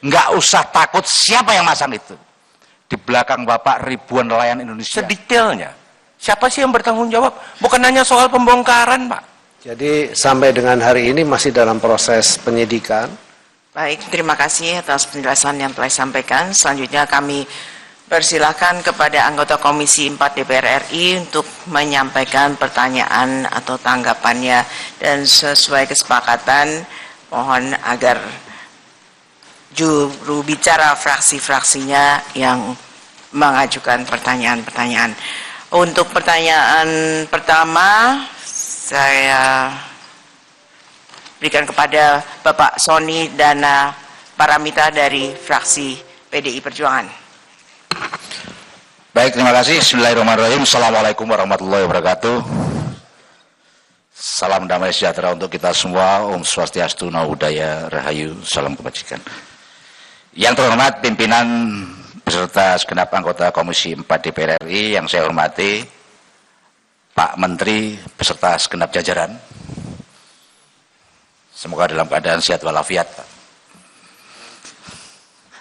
Nggak usah takut siapa yang masang itu. Di belakang Bapak ribuan nelayan Indonesia. Sedetailnya, siapa sih yang bertanggung jawab? Bukan hanya soal pembongkaran, Pak. Jadi sampai dengan hari ini masih dalam proses penyidikan. Baik, terima kasih atas penjelasan yang telah disampaikan. Selanjutnya kami persilahkan kepada anggota Komisi 4 DPR RI untuk menyampaikan pertanyaan atau tanggapannya, dan sesuai kesepakatan mohon agar juru bicara fraksi-fraksinya yang mengajukan pertanyaan-pertanyaan. Untuk pertanyaan pertama saya berikan kepada Bapak Sony Dana Paramita dari fraksi PDI Perjuangan. Baik, terima kasih. Bismillahirrahmanirrahim. Assalamualaikum warahmatullahi wabarakatuh. Salam damai sejahtera untuk kita semua. Om Swastiastu, Namo Buddhaya, Rahayu, salam kebajikan. Yang terhormat pimpinan beserta segenap anggota Komisi 4 DPR RI yang saya hormati, Pak Menteri beserta segenap jajaran, semoga dalam keadaan sehat walafiat, Pak.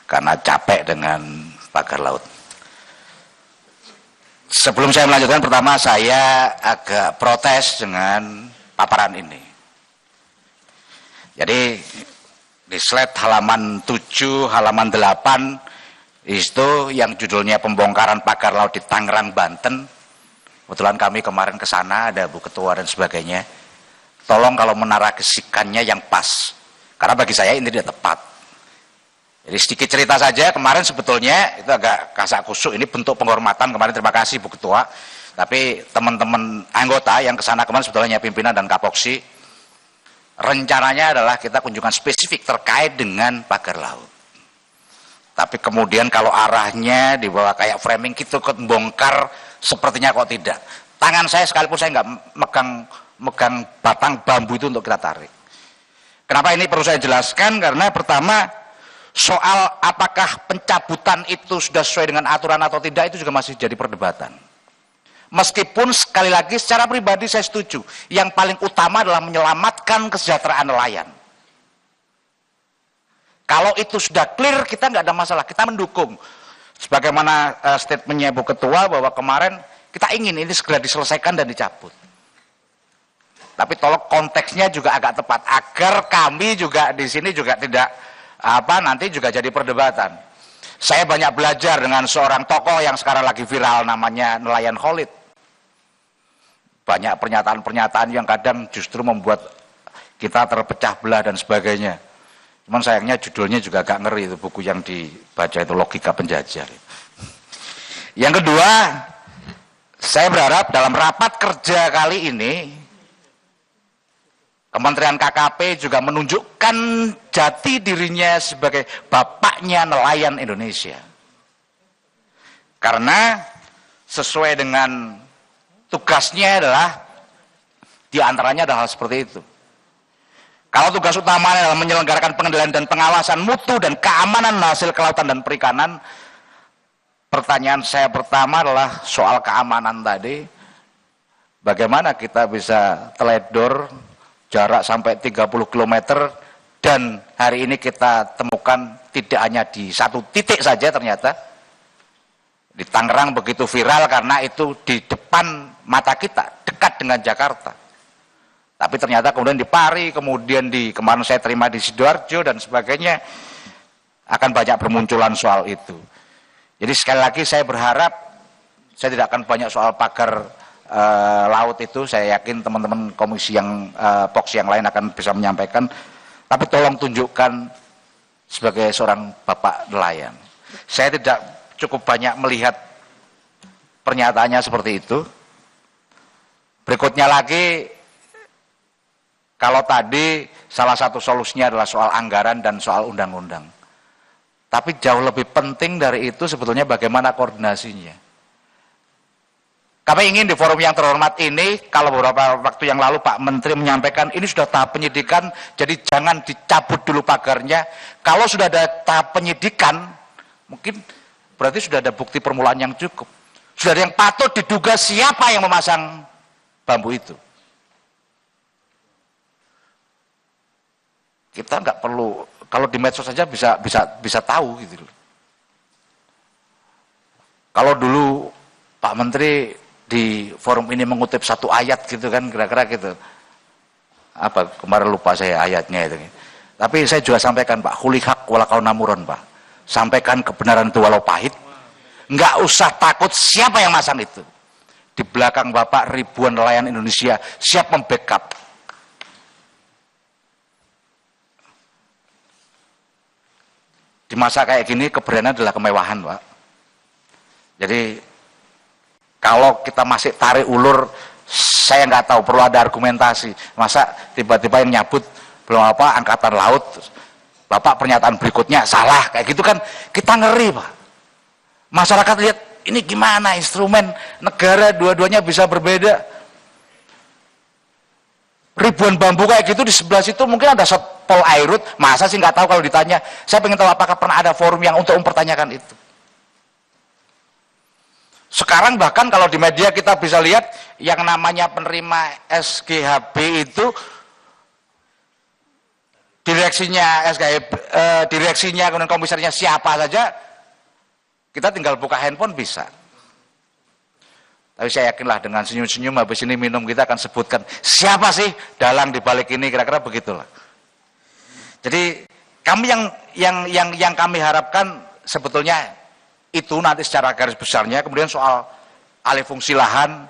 Karena capek dengan pagar laut. Sebelum saya melanjutkan, pertama saya agak protes dengan paparan ini. Jadi di slide halaman 7, halaman 8 itu yang judulnya pembongkaran pagar laut di Tangerang, Banten. Kebetulan kami kemarin ke sana, ada Bu Ketua dan sebagainya. Tolong kalau menarasikannya yang pas, karena bagi saya ini tidak tepat. Jadi sedikit cerita saja, kemarin sebetulnya itu agak kasak kusuk, ini bentuk penghormatan kemarin, terima kasih Bu Ketua. Tapi teman-teman anggota yang ke sana kemarin sebetulnya pimpinan dan Kapoksi, rencananya adalah kita kunjungan spesifik terkait dengan pagar laut. Tapi kemudian kalau arahnya dibawa kayak framing gitu, bongkar, sepertinya kok tidak. Tangan saya sekalipun saya nggak megang batang bambu itu untuk kita tarik. Kenapa ini perlu saya jelaskan? Karena pertama, soal apakah pencabutan itu sudah sesuai dengan aturan atau tidak, itu juga masih jadi perdebatan. Meskipun sekali lagi secara pribadi saya setuju, yang paling utama adalah menyelamatkan kesejahteraan nelayan. Kalau itu sudah clear, kita nggak ada masalah, kita mendukung. Sebagaimana statementnya Bu Ketua bahwa kemarin kita ingin ini segera diselesaikan dan dicabut. Tapi tolong konteksnya juga agak tepat, agar kami juga di sini juga tidak nanti juga jadi perdebatan. Saya banyak belajar dengan seorang tokoh yang sekarang lagi viral, namanya Nelayan Khalid. Banyak pernyataan-pernyataan yang kadang justru membuat kita terpecah belah dan sebagainya. Cuman sayangnya judulnya juga agak ngeri, itu buku yang dibaca itu Logika Penjajah. Yang kedua, saya berharap dalam rapat kerja kali ini Kementerian KKP juga menunjukkan jati dirinya sebagai bapaknya nelayan Indonesia. Karena sesuai dengan tugasnya adalah diantaranya adalah hal seperti itu. Kalau tugas utamanya adalah menyelenggarakan pengendalian dan pengawasan mutu dan keamanan hasil kelautan dan perikanan, pertanyaan saya pertama adalah soal keamanan tadi. Bagaimana kita bisa teledor jarak sampai 30 km dan hari ini kita temukan tidak hanya di satu titik saja, ternyata di Tangerang begitu viral karena itu di depan mata kita, dekat dengan Jakarta. Tapi ternyata kemudian di Pari, kemudian kemarin saya terima di Sidoarjo dan sebagainya, akan banyak bermunculan soal itu. Jadi sekali lagi saya berharap, saya tidak akan banyak soal pagar laut itu, saya yakin teman-teman komisi yang Poksi yang lain akan bisa menyampaikan, tapi tolong tunjukkan sebagai seorang bapak nelayan. Saya tidak cukup banyak melihat pernyataannya seperti itu. Berikutnya lagi, kalau tadi salah satu solusinya adalah soal anggaran dan soal undang-undang. Tapi jauh lebih penting dari itu sebetulnya bagaimana koordinasinya. Kami ingin di forum yang terhormat ini, kalau beberapa waktu yang lalu Pak Menteri menyampaikan ini sudah tahap penyidikan, jadi jangan dicabut dulu pagarnya. Kalau sudah ada tahap penyidikan, mungkin berarti sudah ada bukti permulaan yang cukup. Sudah ada yang patut diduga siapa yang memasang bambu itu. Kita nggak perlu Kalau di medsos saja bisa tahu gitu loh. Kalau dulu Pak Menteri di forum ini mengutip satu ayat gitu kan, kira-kira gitu. Apa kemarin lupa saya ayatnya itu. Tapi saya juga sampaikan Pak, khulihak walakau namuron Pak. Sampaikan kebenaran itu walau pahit. Nggak usah takut siapa yang masang itu. Di belakang Bapak ribuan nelayan Indonesia siap membackup. Di masa kayak gini keberanian adalah kemewahan Pak. Jadi kalau kita masih tarik ulur, saya nggak tahu, perlu ada argumentasi. Masa tiba-tiba yang nyabut belum apa angkatan laut, Bapak pernyataan berikutnya salah, kayak gitu kan kita ngeri Pak. Masyarakat lihat ini gimana instrumen negara dua-duanya bisa berbeda. Ribuan bambu kayak gitu di sebelah situ mungkin ada Pol Airut, masa sih nggak tahu kalau ditanya. Saya pengen tahu apakah pernah ada forum yang untuk mempertanyakan itu. Sekarang bahkan kalau di media kita bisa lihat yang namanya penerima SGHB itu direksinya direksinya kemudian komisarnya siapa saja, kita tinggal buka handphone bisa. Tapi saya yakinlah dengan senyum-senyum habis ini minum kita akan sebutkan siapa sih dalang di balik ini, kira-kira begitulah. Jadi kami yang kami harapkan sebetulnya itu nanti secara garis besarnya, kemudian soal alih fungsi lahan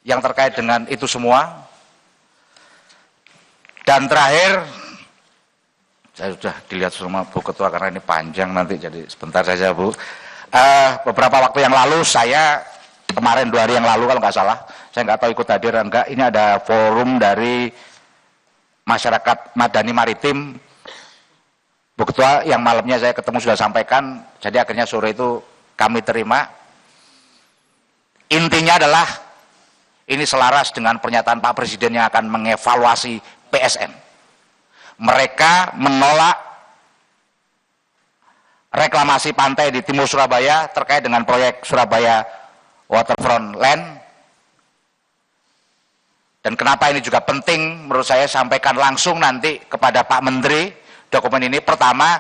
yang terkait dengan itu semua. Dan terakhir, saya sudah dilihat sama Bu Ketua karena ini panjang nanti, jadi sebentar saja Bu. Beberapa waktu yang lalu saya, kemarin 2 hari yang lalu kalau nggak salah, saya nggak tahu ikut hadir enggak, ini ada forum dari masyarakat Madani Maritim. Bu Ketua yang malamnya saya ketemu sudah sampaikan, jadi akhirnya sore itu kami terima. Intinya adalah ini selaras dengan pernyataan Pak Presiden yang akan mengevaluasi PSN. Mereka menolak reklamasi pantai di timur Surabaya terkait dengan proyek Surabaya Waterfront Land. Dan kenapa ini juga penting menurut saya sampaikan langsung nanti kepada Pak Menteri dokumen ini. Pertama,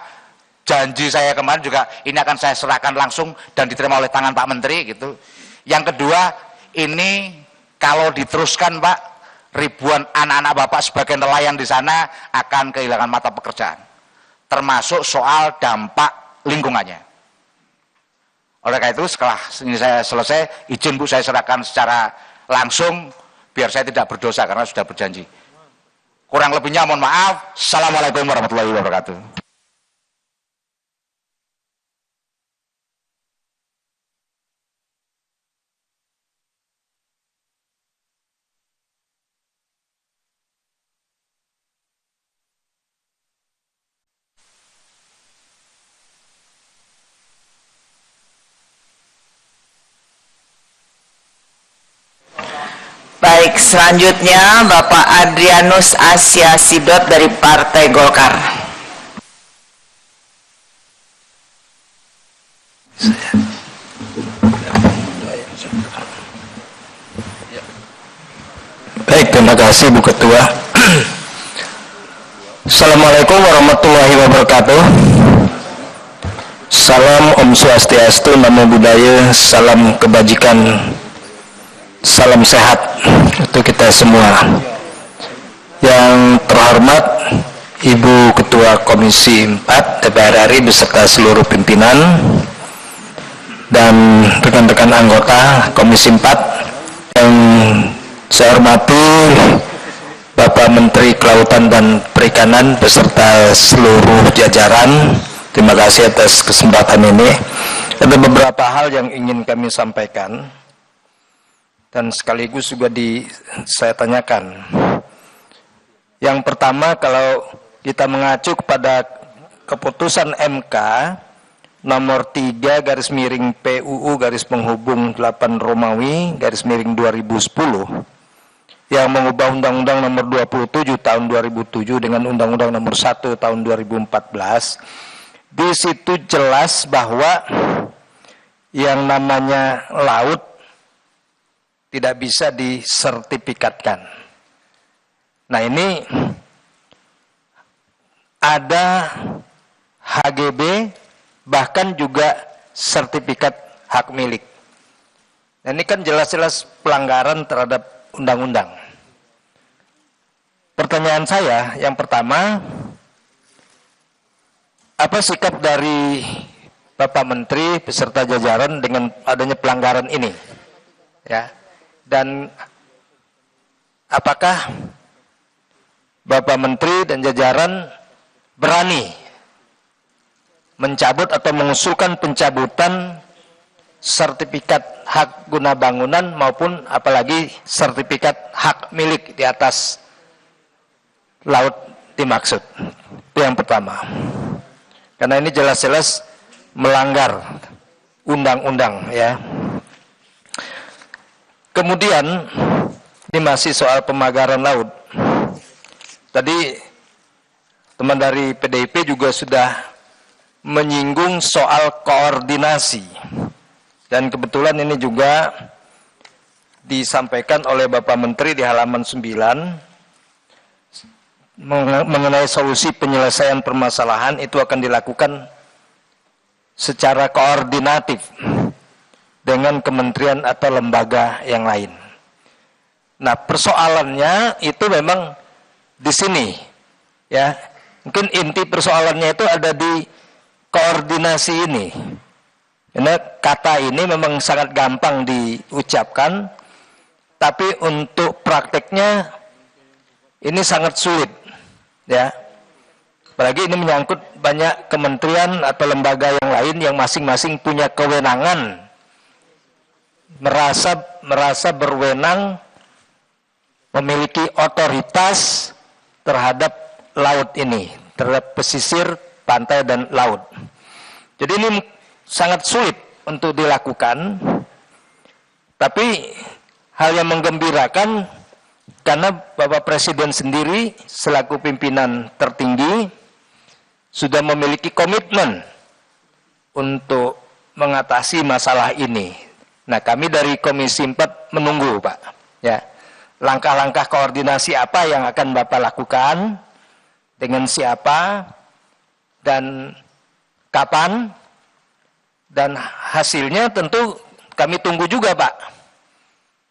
janji saya kemarin juga ini akan saya serahkan langsung dan diterima oleh tangan Pak Menteri gitu. Yang kedua, ini kalau diteruskan Pak, ribuan anak-anak Bapak sebagai nelayan di sana akan kehilangan mata pekerjaan. Termasuk soal dampak lingkungannya. Oleh karena itu setelah ini saya selesai, izin Bu saya serahkan secara langsung biar saya tidak berdosa karena sudah berjanji. Kurang lebihnya mohon maaf. Assalamualaikum warahmatullahi wabarakatuh. Baik, selanjutnya Bapak Adrianus Asia Sidot dari Partai Golkar. Baik, terima kasih Bu Ketua. Assalamualaikum warahmatullahi wabarakatuh. Salam Om Swastiastu, Namo Buddhaya, salam kebajikan, salam sehat untuk kita semua. Yang terhormat Ibu Ketua Komisi 4 DPR RI beserta seluruh pimpinan dan rekan-rekan anggota Komisi 4 yang saya hormati Bapak Menteri Kelautan dan Perikanan beserta seluruh jajaran. Terima kasih atas kesempatan ini. Ada beberapa hal yang ingin kami sampaikan dan sekaligus juga saya tanyakan. Yang pertama, kalau kita mengacu kepada keputusan MK nomor 3 garis miring PUU garis penghubung 8 Romawi garis miring 2010 yang mengubah Undang-Undang nomor 27 tahun 2007 dengan Undang-Undang nomor 1 tahun 2014. Di situ jelas bahwa yang namanya laut tidak bisa disertifikatkan. Nah, ini ada HGB, bahkan juga sertifikat hak milik. Nah, ini kan jelas-jelas pelanggaran terhadap undang-undang. Pertanyaan saya yang pertama, apa sikap dari Bapak Menteri beserta jajaran dengan adanya pelanggaran ini? Ya. Dan apakah Bapak Menteri dan jajaran berani mencabut atau mengusulkan pencabutan sertifikat hak guna bangunan maupun apalagi sertifikat hak milik di atas laut dimaksud? Itu yang pertama. Karena ini jelas-jelas melanggar undang-undang, ya. Kemudian ini masih soal pemagaran laut. Tadi teman dari PDIP juga sudah menyinggung soal koordinasi. Dan kebetulan ini juga disampaikan oleh Bapak Menteri di halaman 9 mengenai solusi penyelesaian permasalahan itu akan dilakukan secara koordinatif dengan kementerian atau lembaga yang lain. Nah, persoalannya itu memang di sini, ya. Mungkin inti persoalannya itu ada di koordinasi ini. Karena kata ini memang sangat gampang diucapkan, tapi untuk prakteknya ini sangat sulit, ya. Apalagi ini menyangkut banyak kementerian atau lembaga yang lain yang masing-masing punya kewenangan, merasa berwenang, memiliki otoritas terhadap laut ini, terhadap pesisir, pantai dan laut. Jadi ini sangat sulit untuk dilakukan, tapi hal yang menggembirakan karena Bapak Presiden sendiri selaku pimpinan tertinggi sudah memiliki komitmen untuk mengatasi masalah ini. Nah, kami dari Komisi 4 menunggu, Pak, ya, langkah-langkah koordinasi apa yang akan Bapak lakukan, dengan siapa, dan kapan, dan hasilnya tentu kami tunggu juga, Pak.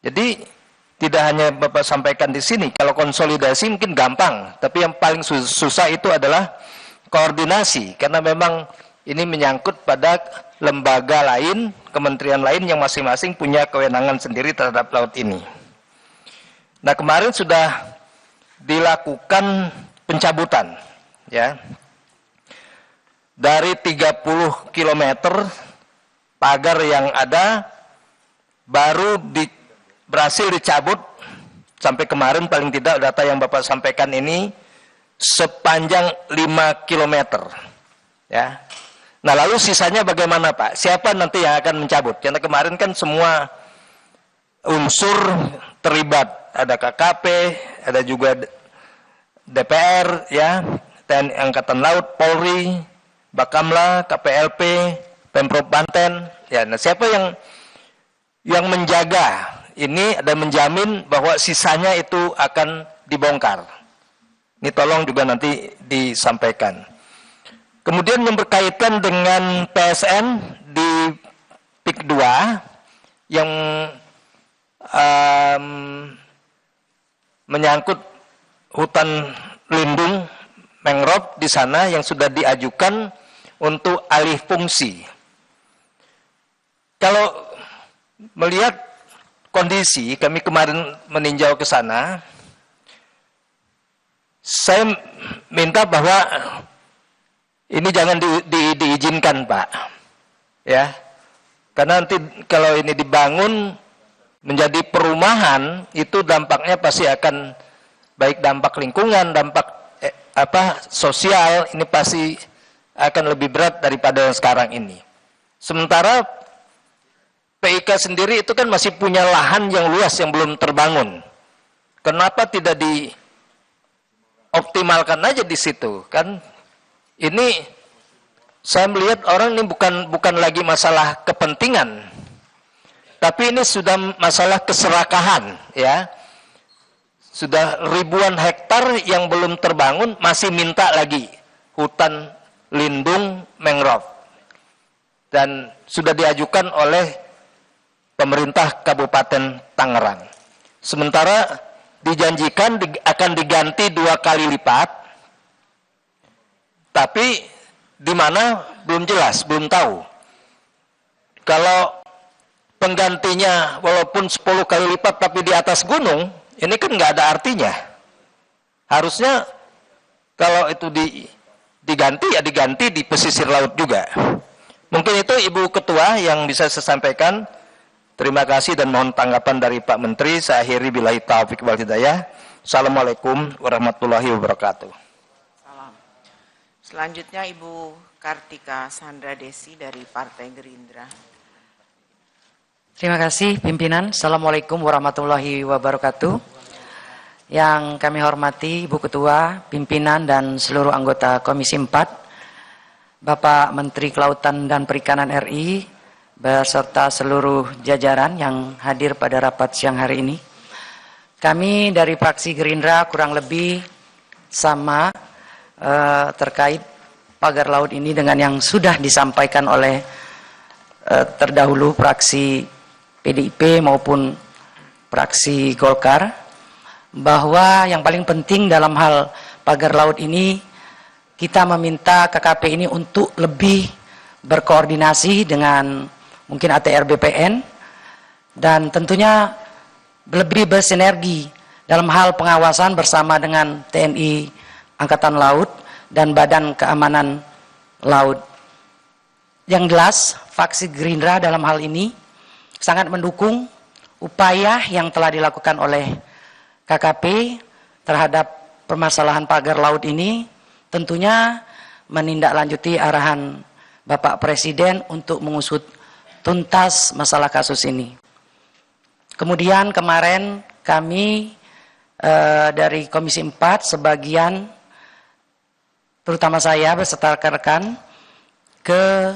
Jadi tidak hanya Bapak sampaikan di sini, kalau konsolidasi mungkin gampang, tapi yang paling susah itu adalah koordinasi, karena memang ini menyangkut pada lembaga lain, kementerian lain yang masing-masing punya kewenangan sendiri terhadap laut ini. Nah, kemarin sudah dilakukan pencabutan, ya, dari 30 km pagar yang ada baru berhasil dicabut sampai kemarin, paling tidak data yang Bapak sampaikan ini sepanjang 5 km, ya. Nah, lalu sisanya bagaimana, Pak? Siapa nanti yang akan mencabut? Karena kemarin kan semua unsur terlibat, ada KKP, ada juga DPR, ya, TNI Angkatan Laut, Polri, Bakamla, KPLP, Pemprov Banten, ya. Nah, siapa yang menjaga ini dan menjamin bahwa sisanya itu akan dibongkar? Ini tolong juga nanti disampaikan. Kemudian yang berkaitan dengan PSN di PIK 2 yang menyangkut hutan lindung mangrove di sana yang sudah diajukan untuk alih fungsi. Kalau melihat kondisi, kami kemarin meninjau ke sana, saya minta bahwa ini jangan diizinkan, Pak, ya, karena nanti kalau ini dibangun menjadi perumahan, itu dampaknya pasti akan baik dampak lingkungan, dampak sosial, ini pasti akan lebih berat daripada yang sekarang ini. Sementara PIK sendiri itu kan masih punya lahan yang luas yang belum terbangun. Kenapa tidak dioptimalkan aja di situ, kan? Ini saya melihat orang ini bukan lagi masalah kepentingan, tapi ini sudah masalah keserakahan, ya. Sudah ribuan hektar yang belum terbangun, masih minta lagi hutan lindung mangrove dan sudah diajukan oleh pemerintah Kabupaten Tangerang. Sementara dijanjikan akan diganti 2 kali lipat, tapi di mana belum jelas, belum tahu. Kalau penggantinya walaupun 10 kali lipat tapi di atas gunung, ini kan nggak ada artinya. Harusnya kalau itu diganti ya diganti di pesisir laut juga. Mungkin itu Ibu Ketua yang bisa saya sampaikan. Terima kasih dan mohon tanggapan dari Pak Menteri. Saya akhiri billahi taufiq wal hidayah. Assalamualaikum warahmatullahi wabarakatuh. Salam. Selanjutnya Ibu Kartika Sandra Desi dari Partai Gerindra. Terima kasih pimpinan. Assalamualaikum warahmatullahi wabarakatuh. Yang kami hormati Ibu Ketua, pimpinan dan seluruh anggota Komisi 4, Bapak Menteri Kelautan dan Perikanan RI, beserta seluruh jajaran yang hadir pada rapat siang hari ini. Kami dari fraksi Gerindra kurang lebih sama terkait pagar laut ini dengan yang sudah disampaikan oleh terdahulu fraksi PDIP maupun fraksi Golkar, bahwa yang paling penting dalam hal pagar laut ini kita meminta KKP ini untuk lebih berkoordinasi dengan mungkin ATR BPN dan tentunya lebih bersinergi dalam hal pengawasan bersama dengan TNI Angkatan Laut dan Badan Keamanan Laut. Yang jelas, fraksi Gerindra dalam hal ini sangat mendukung upaya yang telah dilakukan oleh KKP terhadap permasalahan pagar laut ini, tentunya menindaklanjuti arahan Bapak Presiden untuk mengusut tuntas masalah kasus ini. Kemudian kemarin kami dari Komisi 4 sebagian, terutama saya beserta rekan-rekan, ke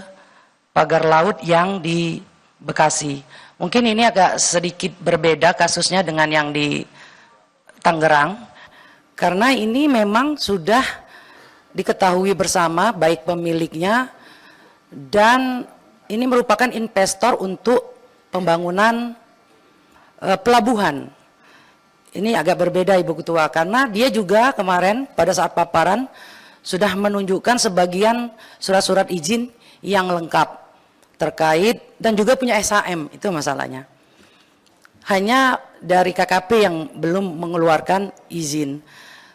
pagar laut yang di Bekasi. Mungkin ini agak sedikit berbeda kasusnya dengan yang di Tangerang, karena ini memang sudah diketahui bersama baik pemiliknya dan ini merupakan investor untuk pembangunan pelabuhan. Ini agak berbeda Ibu Ketua, karena dia juga kemarin pada saat paparan sudah menunjukkan sebagian surat-surat izin yang lengkap terkait dan juga punya SHM, itu masalahnya. Hanya dari KKP yang belum mengeluarkan izin.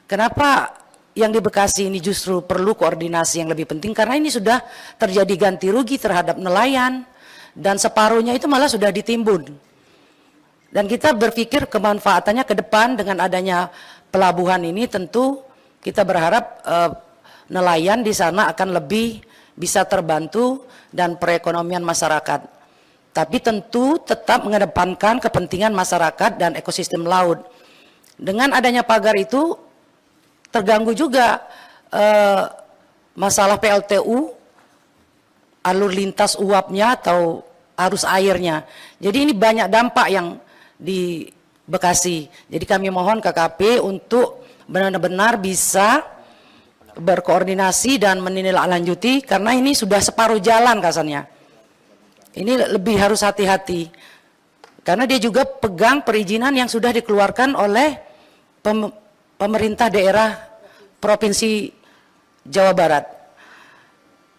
Kenapa yang di Bekasi ini justru perlu koordinasi yang lebih penting? Karena ini sudah terjadi ganti rugi terhadap nelayan dan separuhnya itu malah sudah ditimbun. Dan kita berpikir kemanfaatannya ke depan dengan adanya pelabuhan ini, tentu kita berharap nelayan di sana akan lebih bisa terbantu dan perekonomian masyarakat. Tapi tentu tetap mengedepankan kepentingan masyarakat dan ekosistem laut. Dengan adanya pagar itu terganggu juga masalah PLTU, alur lintas uapnya atau arus airnya. Jadi ini banyak dampak yang di Bekasi. Jadi kami mohon KKP untuk benar-benar bisa berkoordinasi dan menindaklanjuti, karena ini sudah separuh jalan kasarnya. Ini lebih harus hati-hati, karena dia juga pegang perizinan yang sudah dikeluarkan oleh pemerintah daerah Provinsi Jawa Barat.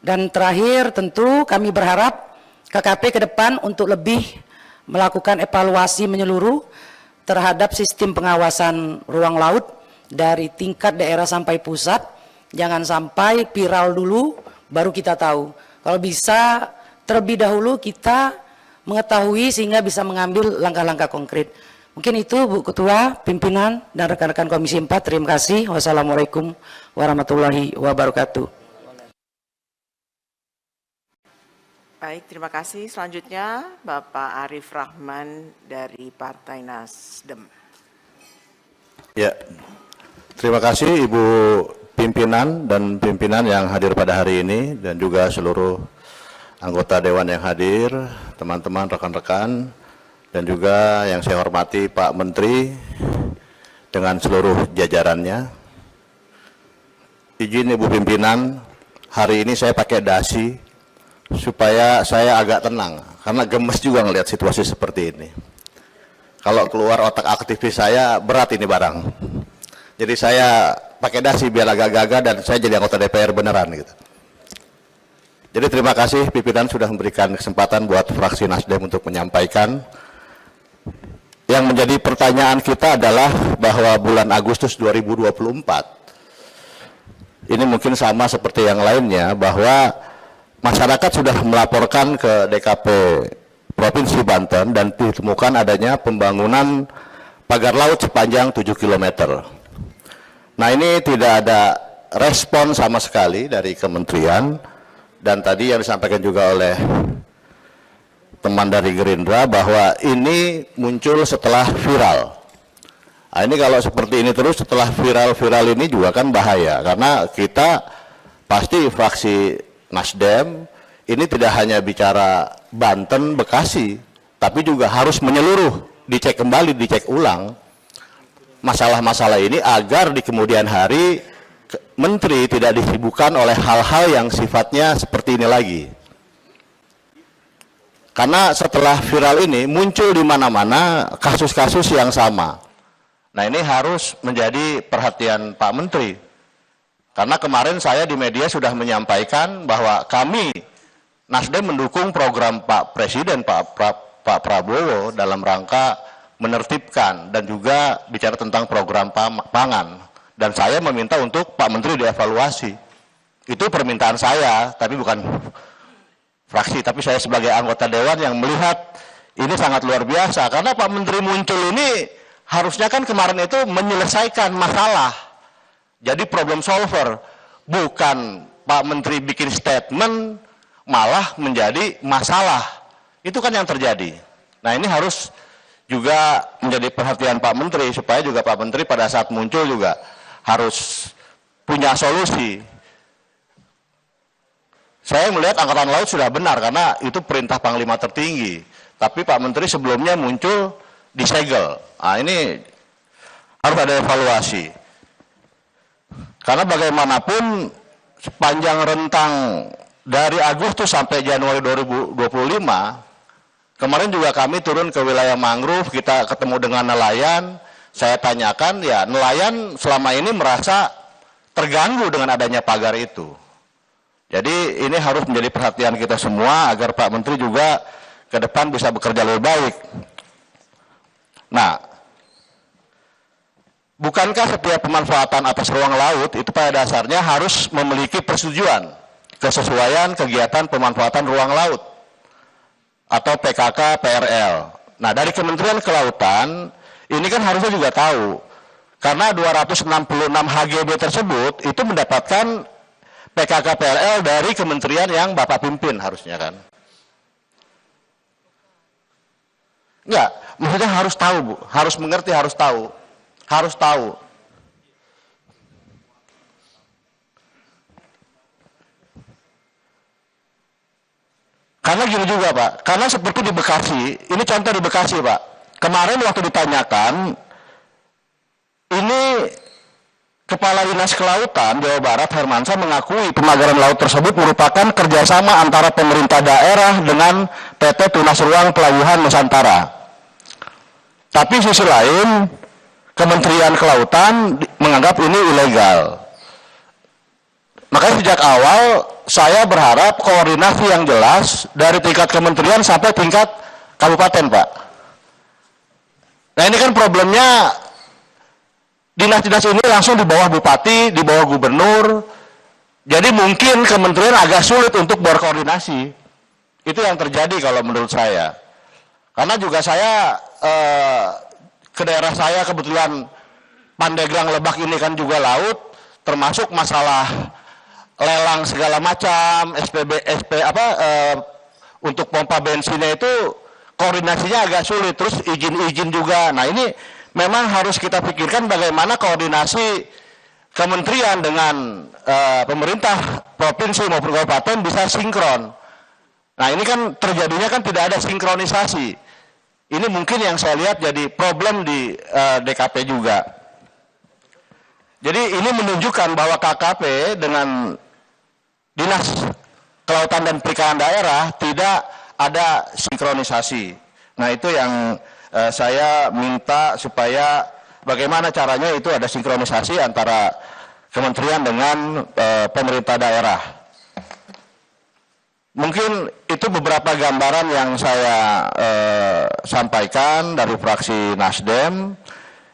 Dan terakhir tentu kami berharap KKP ke depan untuk lebih melakukan evaluasi menyeluruh terhadap sistem pengawasan ruang laut dari tingkat daerah sampai pusat. Jangan sampai viral dulu baru kita tahu. Kalau bisa terlebih dahulu kita mengetahui sehingga bisa mengambil langkah-langkah konkret. Mungkin itu Bu Ketua, pimpinan dan rekan-rekan Komisi 4. Terima kasih. Wassalamualaikum warahmatullahi wabarakatuh. Baik, terima kasih. Selanjutnya Bapak Arif Rahman dari Partai Nasdem. Ya, terima kasih Ibu pimpinan dan pimpinan yang hadir pada hari ini dan juga seluruh anggota Dewan yang hadir, teman-teman, rekan-rekan, dan juga yang saya hormati Pak Menteri dengan seluruh jajarannya. izin Ibu Pimpinan, hari ini saya pakai dasi supaya saya agak tenang, karena gemes juga ngelihat situasi seperti ini. Kalau keluar otak aktivis saya, berat ini barang. Jadi saya pakai dasi biar agak gagah dan saya jadi anggota DPR beneran gitu. Jadi terima kasih pimpinan sudah memberikan kesempatan buat fraksi Nasdem untuk menyampaikan. Yang menjadi pertanyaan kita adalah bahwa bulan Agustus 2024 ini mungkin sama seperti yang lainnya, bahwa masyarakat sudah melaporkan ke DKP Provinsi Banten dan ditemukan adanya pembangunan pagar laut sepanjang 7 km. Nah, ini tidak ada respon sama sekali dari kementerian, dan tadi yang disampaikan juga oleh teman dari Gerindra bahwa ini muncul setelah viral. Nah, ini kalau seperti ini terus setelah viral-viral ini juga kan bahaya, karena kita pasti fraksi Nasdem ini tidak hanya bicara Banten, Bekasi, tapi juga harus menyeluruh, dicek kembali, dicek ulang masalah-masalah ini agar di kemudian hari menteri tidak disibukkan oleh hal-hal yang sifatnya seperti ini lagi. Karena setelah viral ini muncul di mana-mana kasus-kasus yang sama. Nah, ini harus menjadi perhatian Pak Menteri. Karena kemarin saya di media sudah menyampaikan bahwa kami Nasdem mendukung program Pak Presiden, Pak Prabowo dalam rangka menertibkan dan juga bicara tentang program pangan. Dan saya meminta untuk Pak Menteri dievaluasi. Itu permintaan saya, tapi bukan fraksi, tapi saya sebagai anggota Dewan yang melihat ini sangat luar biasa. Karena Pak Menteri muncul ini harusnya kan kemarin itu menyelesaikan masalah, jadi problem solver, bukan Pak Menteri bikin statement malah menjadi masalah. Itu kan yang terjadi. Nah, ini harus juga menjadi perhatian Pak Menteri, supaya juga Pak Menteri pada saat muncul juga harus punya solusi. Saya melihat Angkatan Laut sudah benar karena itu perintah Panglima tertinggi, tapi Pak Menteri sebelumnya muncul disegel. Nah, ini harus ada evaluasi. Karena bagaimanapun sepanjang rentang dari Agustus sampai Januari 2025, kemarin juga kami turun ke wilayah mangrove, kita ketemu dengan nelayan, saya tanyakan, ya nelayan selama ini merasa terganggu dengan adanya pagar itu. Jadi ini harus menjadi perhatian kita semua agar Pak Menteri juga ke depan bisa bekerja lebih baik. Nah, bukankah setiap pemanfaatan atas ruang laut itu pada dasarnya harus memiliki persetujuan kesesuaian kegiatan pemanfaatan ruang laut atau PKK PRL. Nah, dari Kementerian Kelautan ini kan harusnya juga tahu, karena 266 HGB tersebut itu mendapatkan PKK PRL dari kementerian yang Bapak pimpin harusnya kan. Enggak, maksudnya harus tahu, Bu. Harus mengerti, harus tahu. Harus tahu. Karena gini juga, Pak. Karena seperti di Bekasi, ini contoh di Bekasi, Pak. Kemarin waktu ditanyakan, ini Kepala Dinas Kelautan Jawa Barat Hermansyah mengakui pemagaran laut tersebut merupakan kerjasama antara pemerintah daerah dengan PT Tunas Ruang Pelabuhan Nusantara. Tapi sisi lain, Kementerian Kelautan menganggap ini ilegal. Makanya sejak awal saya berharap koordinasi yang jelas dari tingkat kementerian sampai tingkat kabupaten, Pak. Nah, ini kan problemnya, dinas-dinas ini langsung di bawah bupati, di bawah gubernur. Jadi mungkin kementerian agak sulit untuk berkoordinasi. Itu yang terjadi kalau menurut saya. Karena juga saya ke daerah saya kebetulan Pandeglang Lebak ini kan juga laut, termasuk masalah lelang segala macam, untuk pompa bensinnya itu koordinasinya agak sulit, terus izin-izin juga. Nah, ini memang harus kita pikirkan bagaimana koordinasi kementerian dengan pemerintah provinsi maupun kabupaten bisa sinkron. Nah, ini kan terjadinya kan tidak ada sinkronisasi. Ini mungkin yang saya lihat jadi problem di DKP juga. Jadi ini menunjukkan bahwa KKP dengan Dinas Kelautan dan Perikanan Daerah tidak ada sinkronisasi. Nah itu yang saya minta supaya bagaimana caranya itu ada sinkronisasi antara kementerian dengan pemerintah daerah. Mungkin itu beberapa gambaran yang saya sampaikan dari fraksi Nasdem.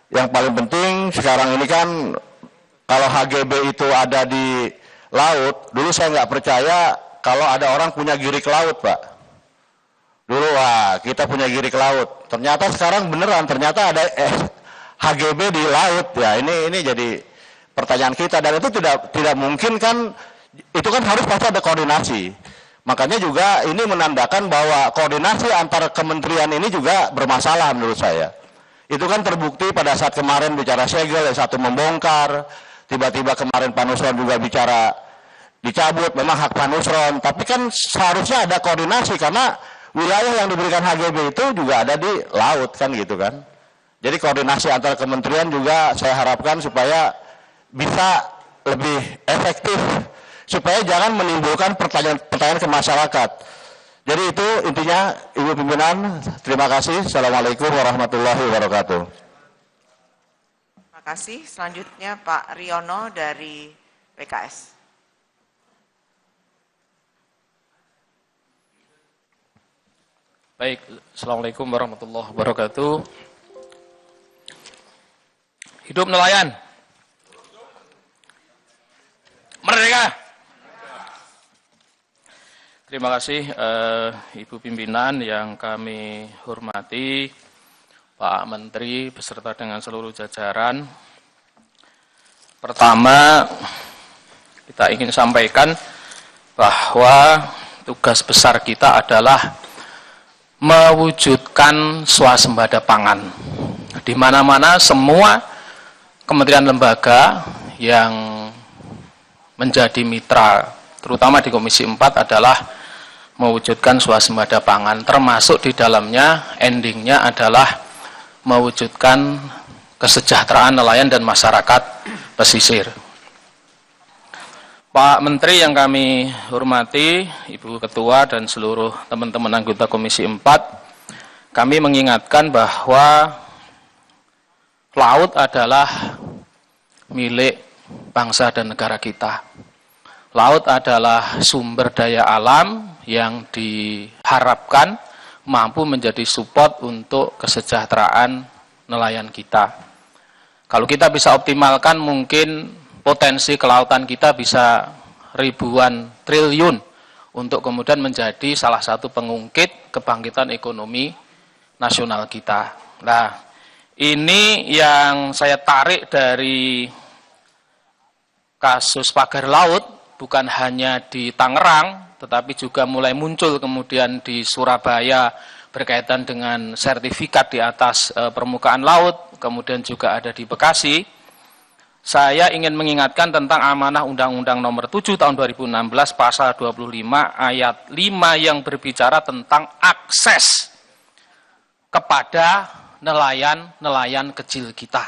Yang paling penting sekarang ini kan kalau HGB itu ada di laut, dulu saya nggak percaya kalau ada orang punya girik laut, Pak. Dulu wah kita punya girik laut. Ternyata sekarang beneran, ternyata ada HGB di laut. Ya ini jadi pertanyaan kita, dan itu tidak mungkin kan, itu kan harus pasti ada koordinasi. Makanya juga ini menandakan bahwa koordinasi antar kementerian ini juga bermasalah menurut saya. Itu kan terbukti pada saat kemarin bicara segel, yang satu membongkar, tiba-tiba kemarin Pak Nusron juga bicara dicabut, memang hak Pak Nusron, tapi kan seharusnya ada koordinasi karena wilayah yang diberikan HGB itu juga ada di laut kan gitu kan. Jadi koordinasi antar kementerian juga saya harapkan supaya bisa lebih efektif, supaya jangan menimbulkan pertanyaan ke masyarakat. Jadi itu intinya, Ibu Pimpinan, terima kasih. Assalamualaikum warahmatullahi wabarakatuh. Terima kasih. Selanjutnya Pak Riono dari PKS. Baik, Assalamualaikum warahmatullahi wabarakatuh. Hidup nelayan. Merdeka. Terima kasih Ibu Pimpinan yang kami hormati, Pak Menteri beserta dengan seluruh jajaran. Pertama, kita ingin sampaikan bahwa tugas besar kita adalah mewujudkan swasembada pangan. Di mana-mana semua kementerian lembaga yang menjadi mitra, terutama di Komisi 4 adalah mewujudkan swasembada pangan, termasuk di dalamnya endingnya adalah mewujudkan kesejahteraan nelayan dan masyarakat pesisir. Pak Menteri yang kami hormati, Ibu Ketua dan seluruh teman-teman anggota Komisi 4, kami mengingatkan bahwa laut adalah milik bangsa dan negara kita. Laut adalah sumber daya alam yang diharapkan mampu menjadi support untuk kesejahteraan nelayan kita. Kalau kita bisa optimalkan, mungkin potensi kelautan kita bisa ribuan triliun untuk kemudian menjadi salah satu pengungkit kebangkitan ekonomi nasional kita. Nah, ini yang saya tarik dari kasus pagar laut, bukan hanya di Tangerang, tetapi juga mulai muncul kemudian di Surabaya berkaitan dengan sertifikat di atas permukaan laut, kemudian juga ada di Bekasi. Saya ingin mengingatkan tentang amanah Undang-Undang Nomor 7 Tahun 2016 Pasal 25 Ayat 5 yang berbicara tentang akses kepada nelayan-nelayan kecil kita.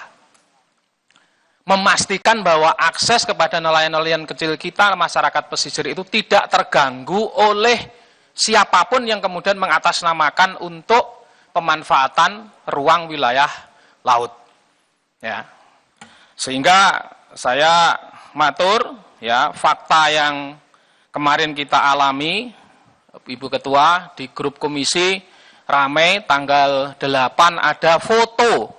Memastikan bahwa akses kepada nelayan-nelayan kecil kita, masyarakat pesisir itu tidak terganggu oleh siapapun yang kemudian mengatasnamakan untuk pemanfaatan ruang wilayah laut. Ya. Sehingga saya matur ya, fakta yang kemarin kita alami, Ibu Ketua, di grup komisi ramai tanggal 8 ada foto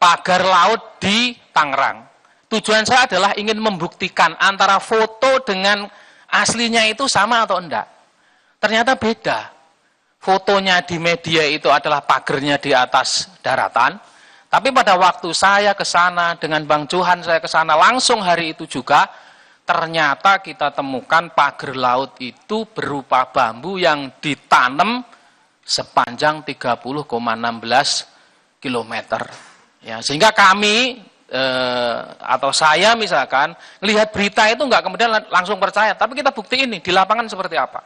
pagar laut di Tangerang. Tujuan saya adalah ingin membuktikan antara foto dengan aslinya itu sama atau enggak. Ternyata beda. Fotonya di media itu adalah pagernya di atas daratan, tapi pada waktu saya ke sana dengan Bang Johan, saya ke sana langsung hari itu juga, ternyata kita temukan pagar laut itu berupa bambu yang ditanam sepanjang 30,16 km. Ya, sehingga kami atau saya misalkan melihat berita itu enggak kemudian langsung percaya, tapi kita buktiin nih di lapangan seperti apa.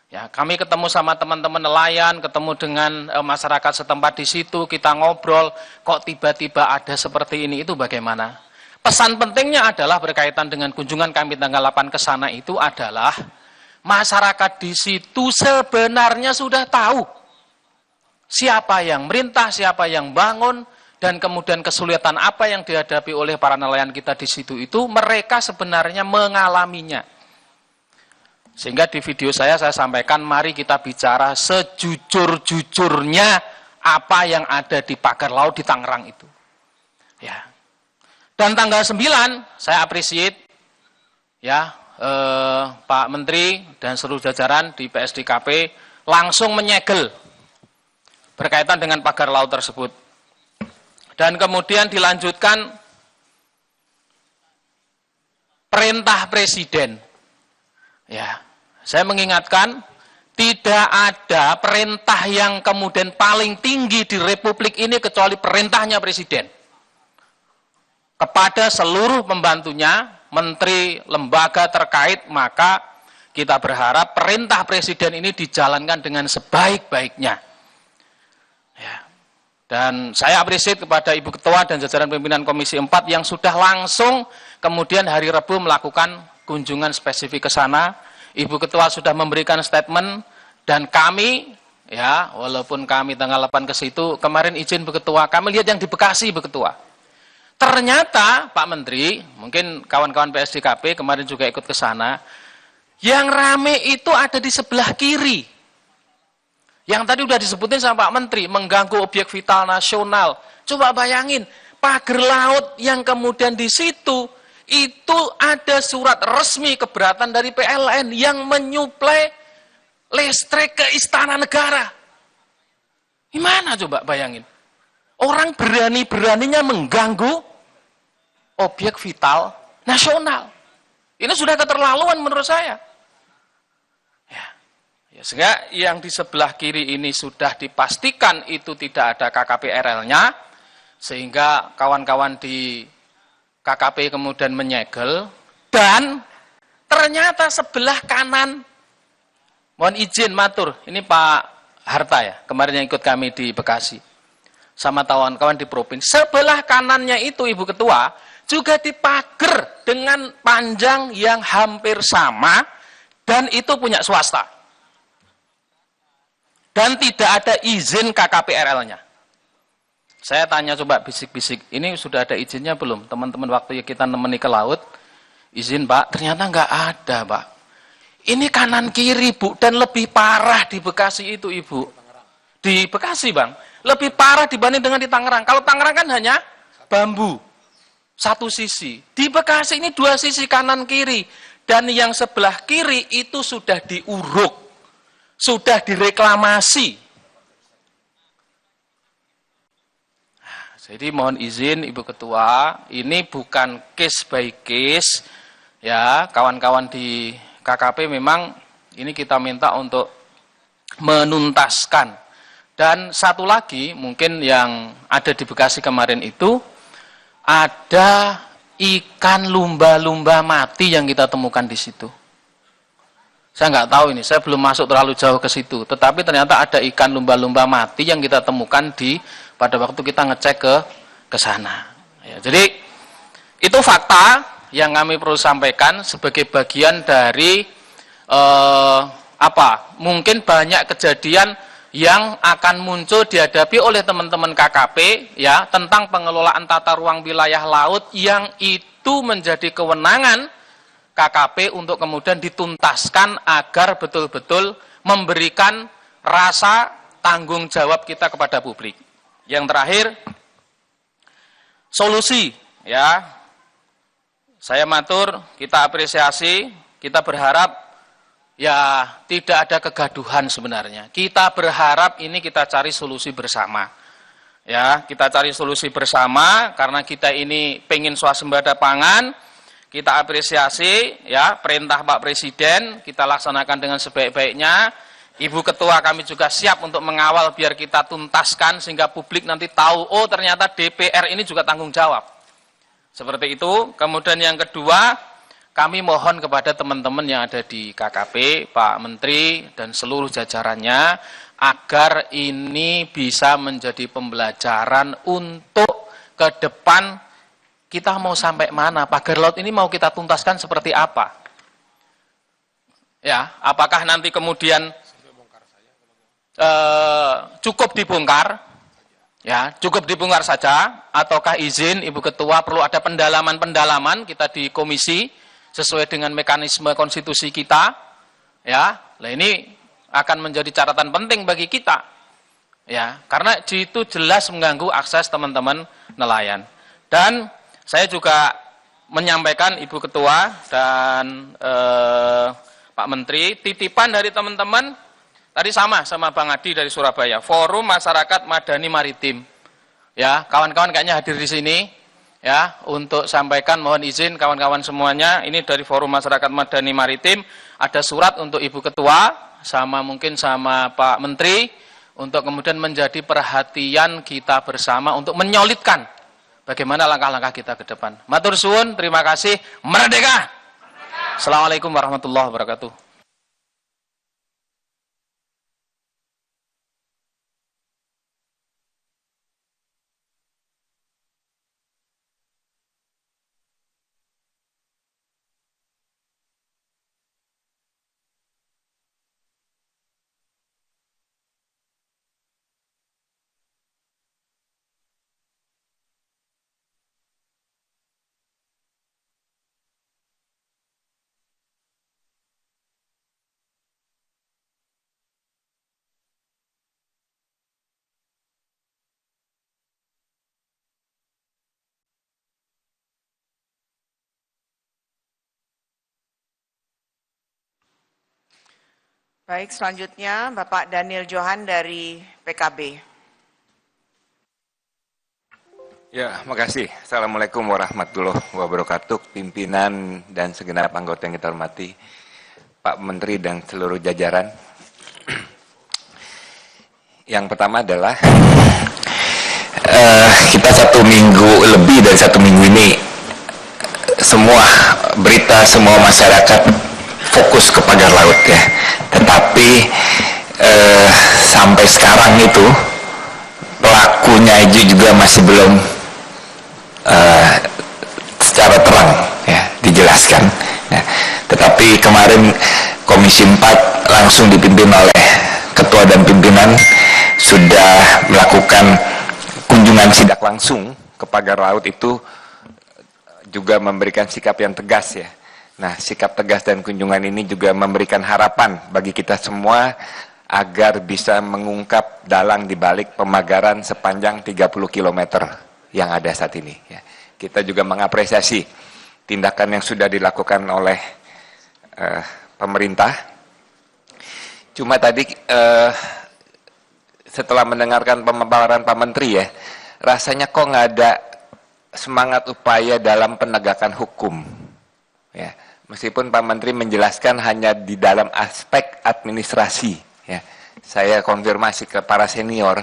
Ya, kami ketemu sama teman-teman nelayan, ketemu dengan masyarakat setempat di situ, kita ngobrol, kok tiba-tiba ada seperti ini, itu bagaimana? Pesan pentingnya adalah berkaitan dengan kunjungan kami tanggal 8 ke sana itu adalah masyarakat di situ sebenarnya sudah tahu siapa yang merintah, siapa yang bangun, dan kemudian kesulitan apa yang dihadapi oleh para nelayan kita di situ itu mereka sebenarnya mengalaminya. Sehingga di video saya sampaikan mari kita bicara sejujur-jujurnya apa yang ada di pagar laut di Tangerang itu. Ya. Dan tanggal 9 saya appreciate ya Pak Menteri dan seluruh jajaran di PSDKP langsung menyegel berkaitan dengan pagar laut tersebut. Dan kemudian dilanjutkan perintah Presiden. Ya, saya mengingatkan tidak ada perintah yang kemudian paling tinggi di Republik ini kecuali perintahnya Presiden. Kepada seluruh pembantunya, menteri, lembaga terkait, maka kita berharap perintah Presiden ini dijalankan dengan sebaik-baiknya. Ya. Dan saya apresiasi kepada Ibu Ketua dan jajaran pimpinan Komisi 4 yang sudah langsung kemudian hari Rabu melakukan kunjungan spesifik ke sana. Ibu Ketua sudah memberikan statement dan kami, ya walaupun kami tanggal 8 ke situ, kemarin izin Bu Ketua, kami lihat yang di Bekasi Bu Ketua. Ternyata Pak Menteri, mungkin kawan-kawan PSDKP kemarin juga ikut ke sana, yang rame itu ada di sebelah kiri. Yang tadi udah disebutin sama Pak Menteri, mengganggu objek vital nasional. Coba bayangin, pagar laut yang kemudian di situ, itu ada surat resmi keberatan dari PLN yang menyuplai listrik ke Istana Negara. Gimana coba bayangin? Orang berani-beraninya mengganggu objek vital nasional. Ini sudah keterlaluan menurut saya. Ya, sehingga yang di sebelah kiri ini sudah dipastikan itu tidak ada KKP-RL-nya, sehingga kawan-kawan di KKP kemudian menyegel, dan ternyata sebelah kanan, mohon izin matur, ini Pak Harta ya, kemarin yang ikut kami di Bekasi, sama kawan-kawan di Provinsi, sebelah kanannya itu Ibu Ketua, juga dipager dengan panjang yang hampir sama, dan itu punya swasta. Dan tidak ada izin KKP-RL-nya. Saya tanya coba bisik-bisik, ini sudah ada izinnya belum? Teman-teman waktu kita nemeni ke laut, izin Pak, ternyata nggak ada Pak. Ini kanan kiri Bu, dan lebih parah di Bekasi itu Ibu. Di Bekasi Bang, lebih parah dibanding dengan di Tangerang. Kalau Tangerang kan hanya bambu, satu sisi. Di Bekasi ini dua sisi kanan kiri. Dan yang sebelah kiri itu sudah diuruk, sudah direklamasi. Jadi mohon izin Ibu Ketua, ini bukan case by case, ya kawan-kawan di KKP memang ini kita minta untuk menuntaskan. Dan satu lagi mungkin yang ada di Bekasi kemarin itu, ada ikan lumba-lumba mati yang kita temukan di situ. Saya nggak tahu ini, saya belum masuk terlalu jauh ke situ. Tetapi ternyata ada ikan lumba-lumba mati yang kita temukan pada waktu kita ngecek ke sana. Ya, jadi itu fakta yang kami perlu sampaikan sebagai bagian dari mungkin banyak kejadian yang akan muncul dihadapi oleh teman-teman KKP ya tentang pengelolaan tata ruang wilayah laut yang itu menjadi kewenangan KKP untuk kemudian dituntaskan agar betul-betul memberikan rasa tanggung jawab kita kepada publik. Yang terakhir, solusi ya. Saya matur, kita apresiasi, kita berharap ya tidak ada kegaduhan sebenarnya. Kita berharap ini kita cari solusi bersama. Ya, kita cari solusi bersama karena kita ini pengen swasembada pangan. Kita apresiasi ya perintah Pak Presiden, kita laksanakan dengan sebaik-baiknya. Ibu Ketua kami juga siap untuk mengawal biar kita tuntaskan sehingga publik nanti tahu, oh ternyata DPR ini juga tanggung jawab. Seperti itu. Kemudian yang kedua, kami mohon kepada teman-teman yang ada di KKP, Pak Menteri dan seluruh jajarannya, agar ini bisa menjadi pembelajaran untuk ke depan kita mau sampai mana? Pagar laut ini mau kita tuntaskan seperti apa? Ya, apakah nanti kemudian cukup dibongkar? Ya, cukup dibongkar saja, ataukah izin Ibu Ketua perlu ada pendalaman-pendalaman kita di komisi sesuai dengan mekanisme konstitusi kita? Ya, nah ini akan menjadi catatan penting bagi kita. Ya, karena itu jelas mengganggu akses teman-teman nelayan. Dan saya juga menyampaikan Ibu Ketua dan Pak Menteri, titipan dari teman-teman tadi sama Bang Adi dari Surabaya, Forum Masyarakat Madani Maritim. Ya, kawan-kawan kayaknya hadir di sini ya untuk sampaikan, mohon izin kawan-kawan semuanya, ini dari Forum Masyarakat Madani Maritim ada surat untuk Ibu Ketua sama mungkin sama Pak Menteri untuk kemudian menjadi perhatian kita bersama untuk menyolidkan bagaimana langkah-langkah kita ke depan. Matur suwun, terima kasih. Merdeka! Assalamualaikum warahmatullahi wabarakatuh. Baik, selanjutnya Bapak Daniel Johan dari PKB. Ya, makasih. Assalamualaikum warahmatullahi wabarakatuh. Pimpinan dan segenap anggota yang kita hormati, Pak Menteri dan seluruh jajaran. Yang pertama adalah kita 1 minggu lebih dari 1 minggu ini semua berita, semua masyarakat fokus ke pagar laut ya, tetapi sampai sekarang itu pelakunya juga masih belum secara terang ya dijelaskan ya. Tetapi kemarin Komisi 4 langsung dipimpin oleh Ketua dan pimpinan sudah melakukan kunjungan sidak langsung ke pagar laut, itu juga memberikan sikap yang tegas ya. Nah, sikap tegas dan kunjungan ini juga memberikan harapan bagi kita semua agar bisa mengungkap dalang di balik pemagaran sepanjang 30 km yang ada saat ini ya. Kita juga mengapresiasi tindakan yang sudah dilakukan oleh pemerintah. Cuma tadi setelah mendengarkan pemaparan Pak Menteri ya, rasanya kok nggak ada semangat upaya dalam penegakan hukum ya. Meskipun Pak Menteri menjelaskan hanya di dalam aspek administrasi ya. Saya konfirmasi ke para senior,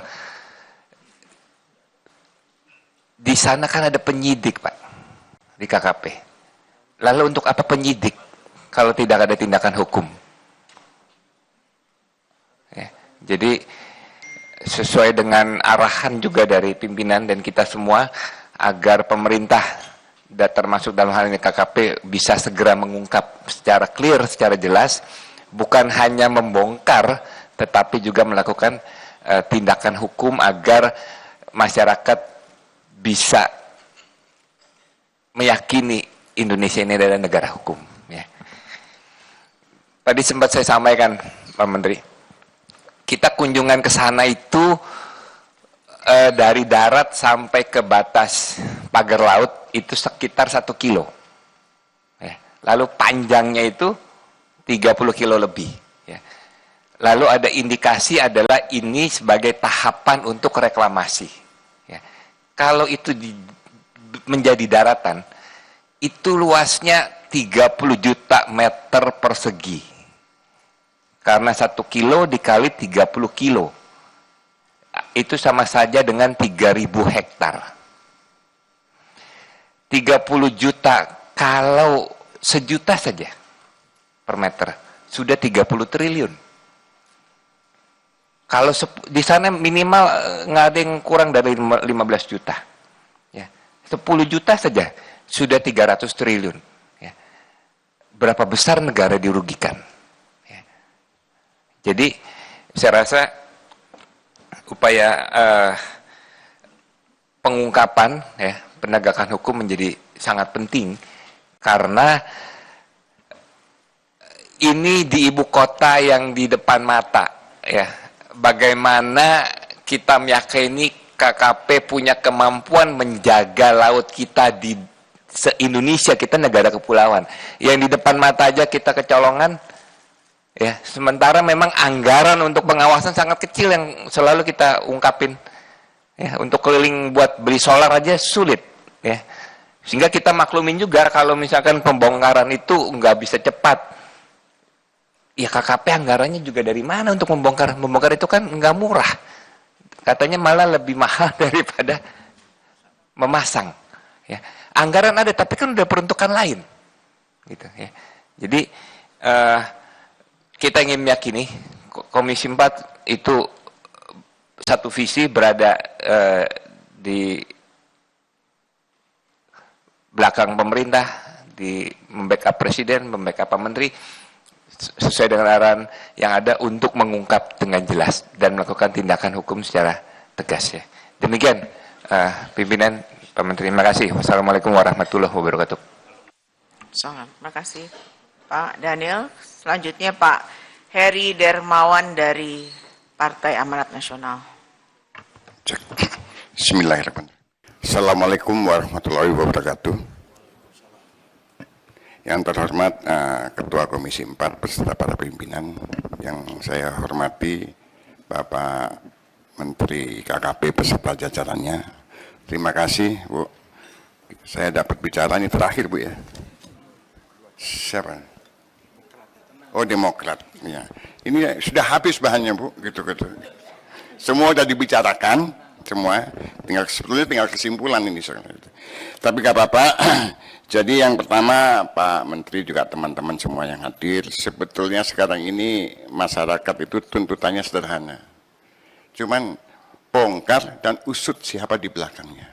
di sana kan ada penyidik Pak di KKP. Lalu untuk apa penyidik kalau tidak ada tindakan hukum ya. Jadi sesuai dengan arahan juga dari pimpinan dan kita semua agar pemerintah dan termasuk dalam hal ini KKP bisa segera mengungkap secara clear, secara jelas, bukan hanya membongkar tetapi juga melakukan tindakan hukum agar masyarakat bisa meyakini Indonesia ini adalah negara hukum ya. Tadi sempat saya sampaikan Pak Menteri, kita kunjungan ke sana itu dari darat sampai ke batas pagar laut itu sekitar 1 kilo ya. Lalu panjangnya itu 30 kilo lebih ya. Lalu ada indikasi adalah ini sebagai tahapan untuk reklamasi ya. Kalau itu menjadi daratan, itu luasnya 30 juta meter persegi, karena 1 kilo dikali 30 kilo itu sama saja dengan 3.000 hektar. 30 juta kalau 1 juta saja per meter sudah 30 triliun. Kalau di sana minimal nggak ada yang kurang dari 15 juta. Ya. 10 juta saja sudah 300 triliun. Ya. Berapa besar negara dirugikan? Ya. Jadi saya rasa upaya pengungkapan, ya, penegakan hukum menjadi sangat penting karena ini di ibu kota yang di depan mata, ya. Bagaimana kita meyakini KKP punya kemampuan menjaga laut kita di se-Indonesia, kita negara kepulauan. Yang di depan mata aja kita kecolongan, ya. Sementara memang anggaran untuk pengawasan sangat kecil yang selalu kita ungkapin. Ya, untuk keliling buat beli solar aja sulit, ya. Sehingga kita maklumin juga kalau misalkan pembongkaran itu nggak bisa cepat. Ya KKP anggarannya juga dari mana untuk membongkar? Membongkar itu kan nggak murah. Katanya malah lebih mahal daripada memasang. Ya. Anggaran ada, tapi kan udah peruntukan lain. Gitu, ya. Jadi kita ingin meyakini Komisi 4 itu satu visi berada di belakang pemerintah, di membackup presiden, membackup Pak Menteri, sesuai dengan arahan yang ada untuk mengungkap dengan jelas dan melakukan tindakan hukum secara tegas, ya. Demikian pimpinan Pak Menteri. Terima kasih. Wassalamualaikum warahmatullahi wabarakatuh. Terima kasih Pak Daniel. Selanjutnya Pak Heri Dermawan dari Partai Amanat Nasional. Bismillahirrahmanirrahim. Assalamualaikum warahmatullahi wabarakatuh. Yang terhormat Ketua Komisi 4 beserta para pimpinan, yang saya hormati Bapak Menteri KKP beserta jajarannya. Terima kasih, Bu. Saya dapat bicara ini terakhir, Bu, ya. Siapa? Oh, Demokrat. Ya. Ini sudah habis bahannya, Bu, gitu-gitu. Semua sudah dibicarakan, semua. Sebetulnya tinggal kesimpulan ini. Tapi gak apa-apa. Jadi yang pertama, Pak Menteri juga teman-teman semua yang hadir, sebetulnya sekarang ini masyarakat itu tuntutannya sederhana. Cuman bongkar dan usut siapa di belakangnya.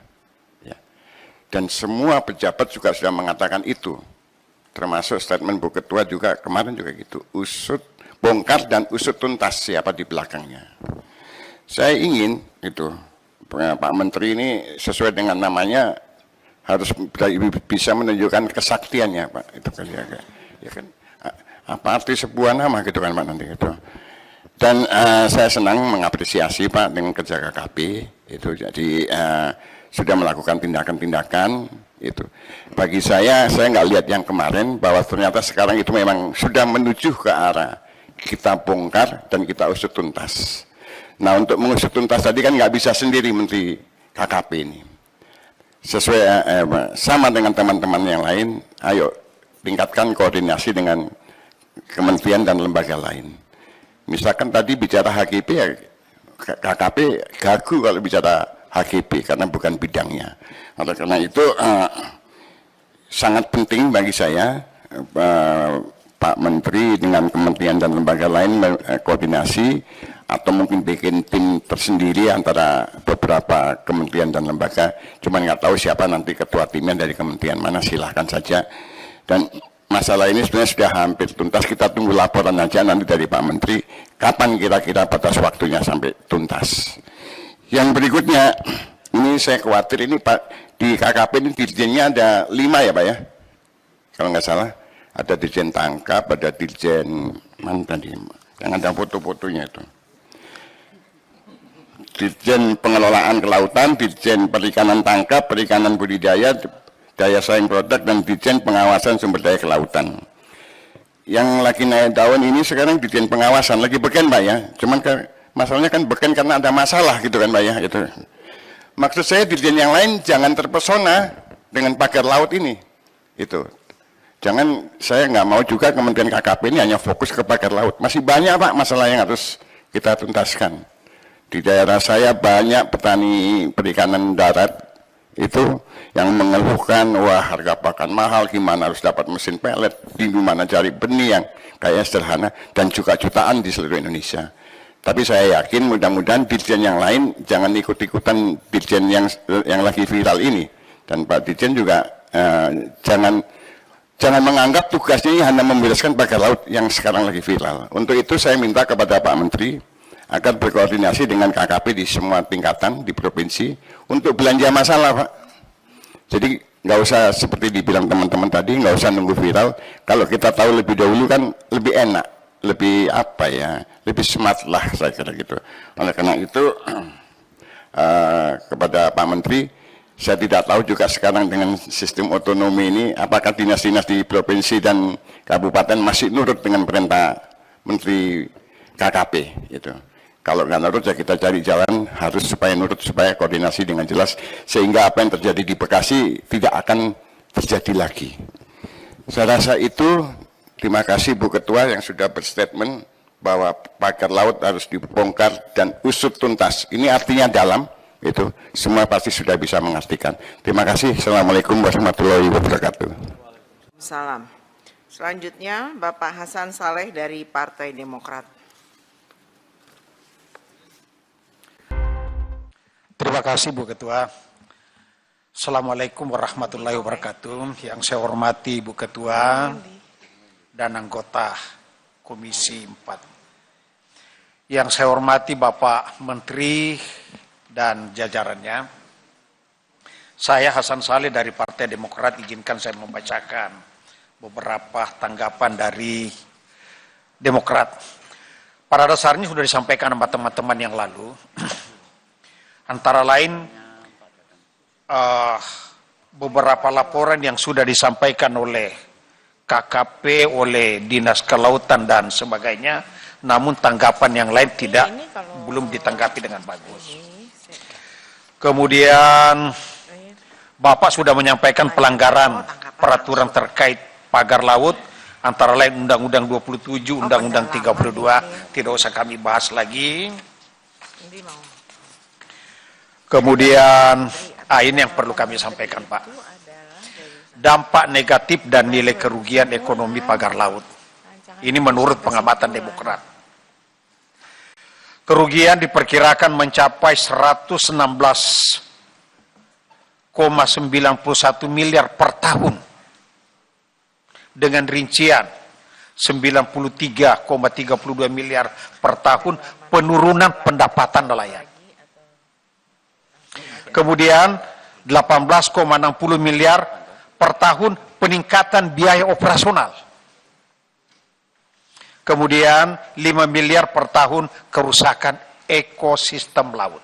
Ya. Dan semua pejabat juga sudah mengatakan itu. Termasuk statement Bu Ketua juga kemarin juga gitu. Usut, bongkar dan usut tuntas siapa di belakangnya. Saya ingin itu Pak Menteri ini sesuai dengan namanya harus bisa menunjukkan kesaktiannya, Pak. Itu kan ya kan apa arti sebuah nama gitu kan, Pak, nanti itu. Dan saya senang mengapresiasi, Pak, dengan kerja KKP itu. Jadi sudah melakukan tindakan-tindakan itu. Bagi saya nggak lihat yang kemarin bahwa ternyata sekarang itu memang sudah menuju ke arah kita bongkar dan kita usut tuntas. Nah, untuk mengusut tuntas tadi kan nggak bisa sendiri Menteri KKP ini. Sesuai sama dengan teman-teman yang lain, ayo tingkatkan koordinasi dengan kementerian dan lembaga lain. Misalkan tadi bicara HKP, ya KKP gagu kalau bicara HKP karena bukan bidangnya. Oleh karena itu sangat penting bagi saya Pak Menteri dengan kementerian dan lembaga lain koordinasi atau mungkin bikin tim tersendiri antara beberapa kementerian dan lembaga. Cuman nggak tahu siapa nanti ketua timnya dari kementerian mana, silahkan saja. Dan masalah ini sebenarnya sudah hampir tuntas, kita tunggu laporan aja nanti dari Pak Menteri kapan kira-kira batas waktunya sampai tuntas. Yang berikutnya, ini saya khawatir ini Pak, di KKP ini dirjennya ada 5 ya Pak ya, kalau nggak salah. Ada dirjen tangkap, ada dirjen mana tadi yang ada foto-fotonya itu, dirjen pengelolaan kelautan, dirjen perikanan tangkap, perikanan budidaya, daya saing produk, dan dirjen pengawasan sumber daya kelautan. Yang lagi naik daun ini sekarang dirjen pengawasan, lagi beken Pak ya, cuman masalahnya kan beken karena ada masalah gitu kan Pak ya. Itu maksud saya, dirjen yang lain jangan terpesona dengan pagar laut ini. Itu jangan, saya nggak mau juga Kementerian KKP ini hanya fokus ke pagar laut. Masih banyak Pak masalah yang harus kita tuntaskan. Di daerah saya banyak petani perikanan darat itu yang mengeluhkan, wah harga pakan mahal, gimana harus dapat mesin pelet, di mana cari benih yang kayak sederhana, dan juga jutaan di seluruh Indonesia. Tapi saya yakin mudah-mudahan dirjen yang lain jangan ikut-ikutan dirjen yang lagi viral ini. Dan Pak Dirjen juga jangan menganggap tugasnya ini hanya membereskan pagar laut yang sekarang lagi viral. Untuk itu saya minta kepada Pak Menteri agar berkoordinasi dengan KKP di semua tingkatan di provinsi untuk belanja masalah, Pak. Jadi nggak usah seperti dibilang teman-teman tadi, nggak usah nunggu viral. Kalau kita tahu lebih dahulu kan lebih enak, lebih apa ya, lebih smart lah saya kira gitu. Oleh karena itu kepada Pak Menteri, saya tidak tahu juga sekarang dengan sistem otonomi ini apakah dinas-dinas di provinsi dan kabupaten masih nurut dengan perintah Menteri KKP gitu. Kalau nggak nurut ya kita cari jalan harus supaya nurut, supaya koordinasi dengan jelas sehingga apa yang terjadi di Bekasi tidak akan terjadi lagi. Saya rasa itu. Terima kasih Bu Ketua yang sudah berstatement bahwa pagar laut harus dibongkar dan usut tuntas. Ini artinya dalam, itu semua pasti sudah bisa mengartikan. Terima kasih. Assalamualaikum warahmatullahi wabarakatuh. Salam. Selanjutnya Bapak Hasan Saleh dari Partai Demokrat. Terima kasih Bu Ketua. Assalamualaikum warahmatullahi wabarakatuh. Yang saya hormati Bu Ketua dan anggota Komisi 4. Yang saya hormati Bapak Menteri dan jajarannya. Saya Hasan Saleh dari Partai Demokrat, izinkan saya membacakan beberapa tanggapan dari Demokrat. Pada dasarnya sudah disampaikan sama teman-teman yang lalu. Antara lain beberapa laporan yang sudah disampaikan oleh KKP, oleh Dinas Kelautan dan sebagainya, namun tanggapan yang lain belum ditanggapi dengan bagus. Kemudian Bapak sudah menyampaikan pelanggaran peraturan terkait pagar laut, antara lain Undang-Undang 27, Undang-Undang 32, tidak usah kami bahas lagi. Kemudian, ini yang perlu kami sampaikan, Pak. Dampak negatif dan nilai kerugian ekonomi pagar laut. Ini menurut pengamatan Demokrat. Kerugian diperkirakan mencapai 116,91 miliar per tahun. Dengan rincian 93,32 miliar per tahun penurunan pendapatan nelayan. Kemudian 18,60 miliar per tahun peningkatan biaya operasional. Kemudian 5 miliar per tahun kerusakan ekosistem laut.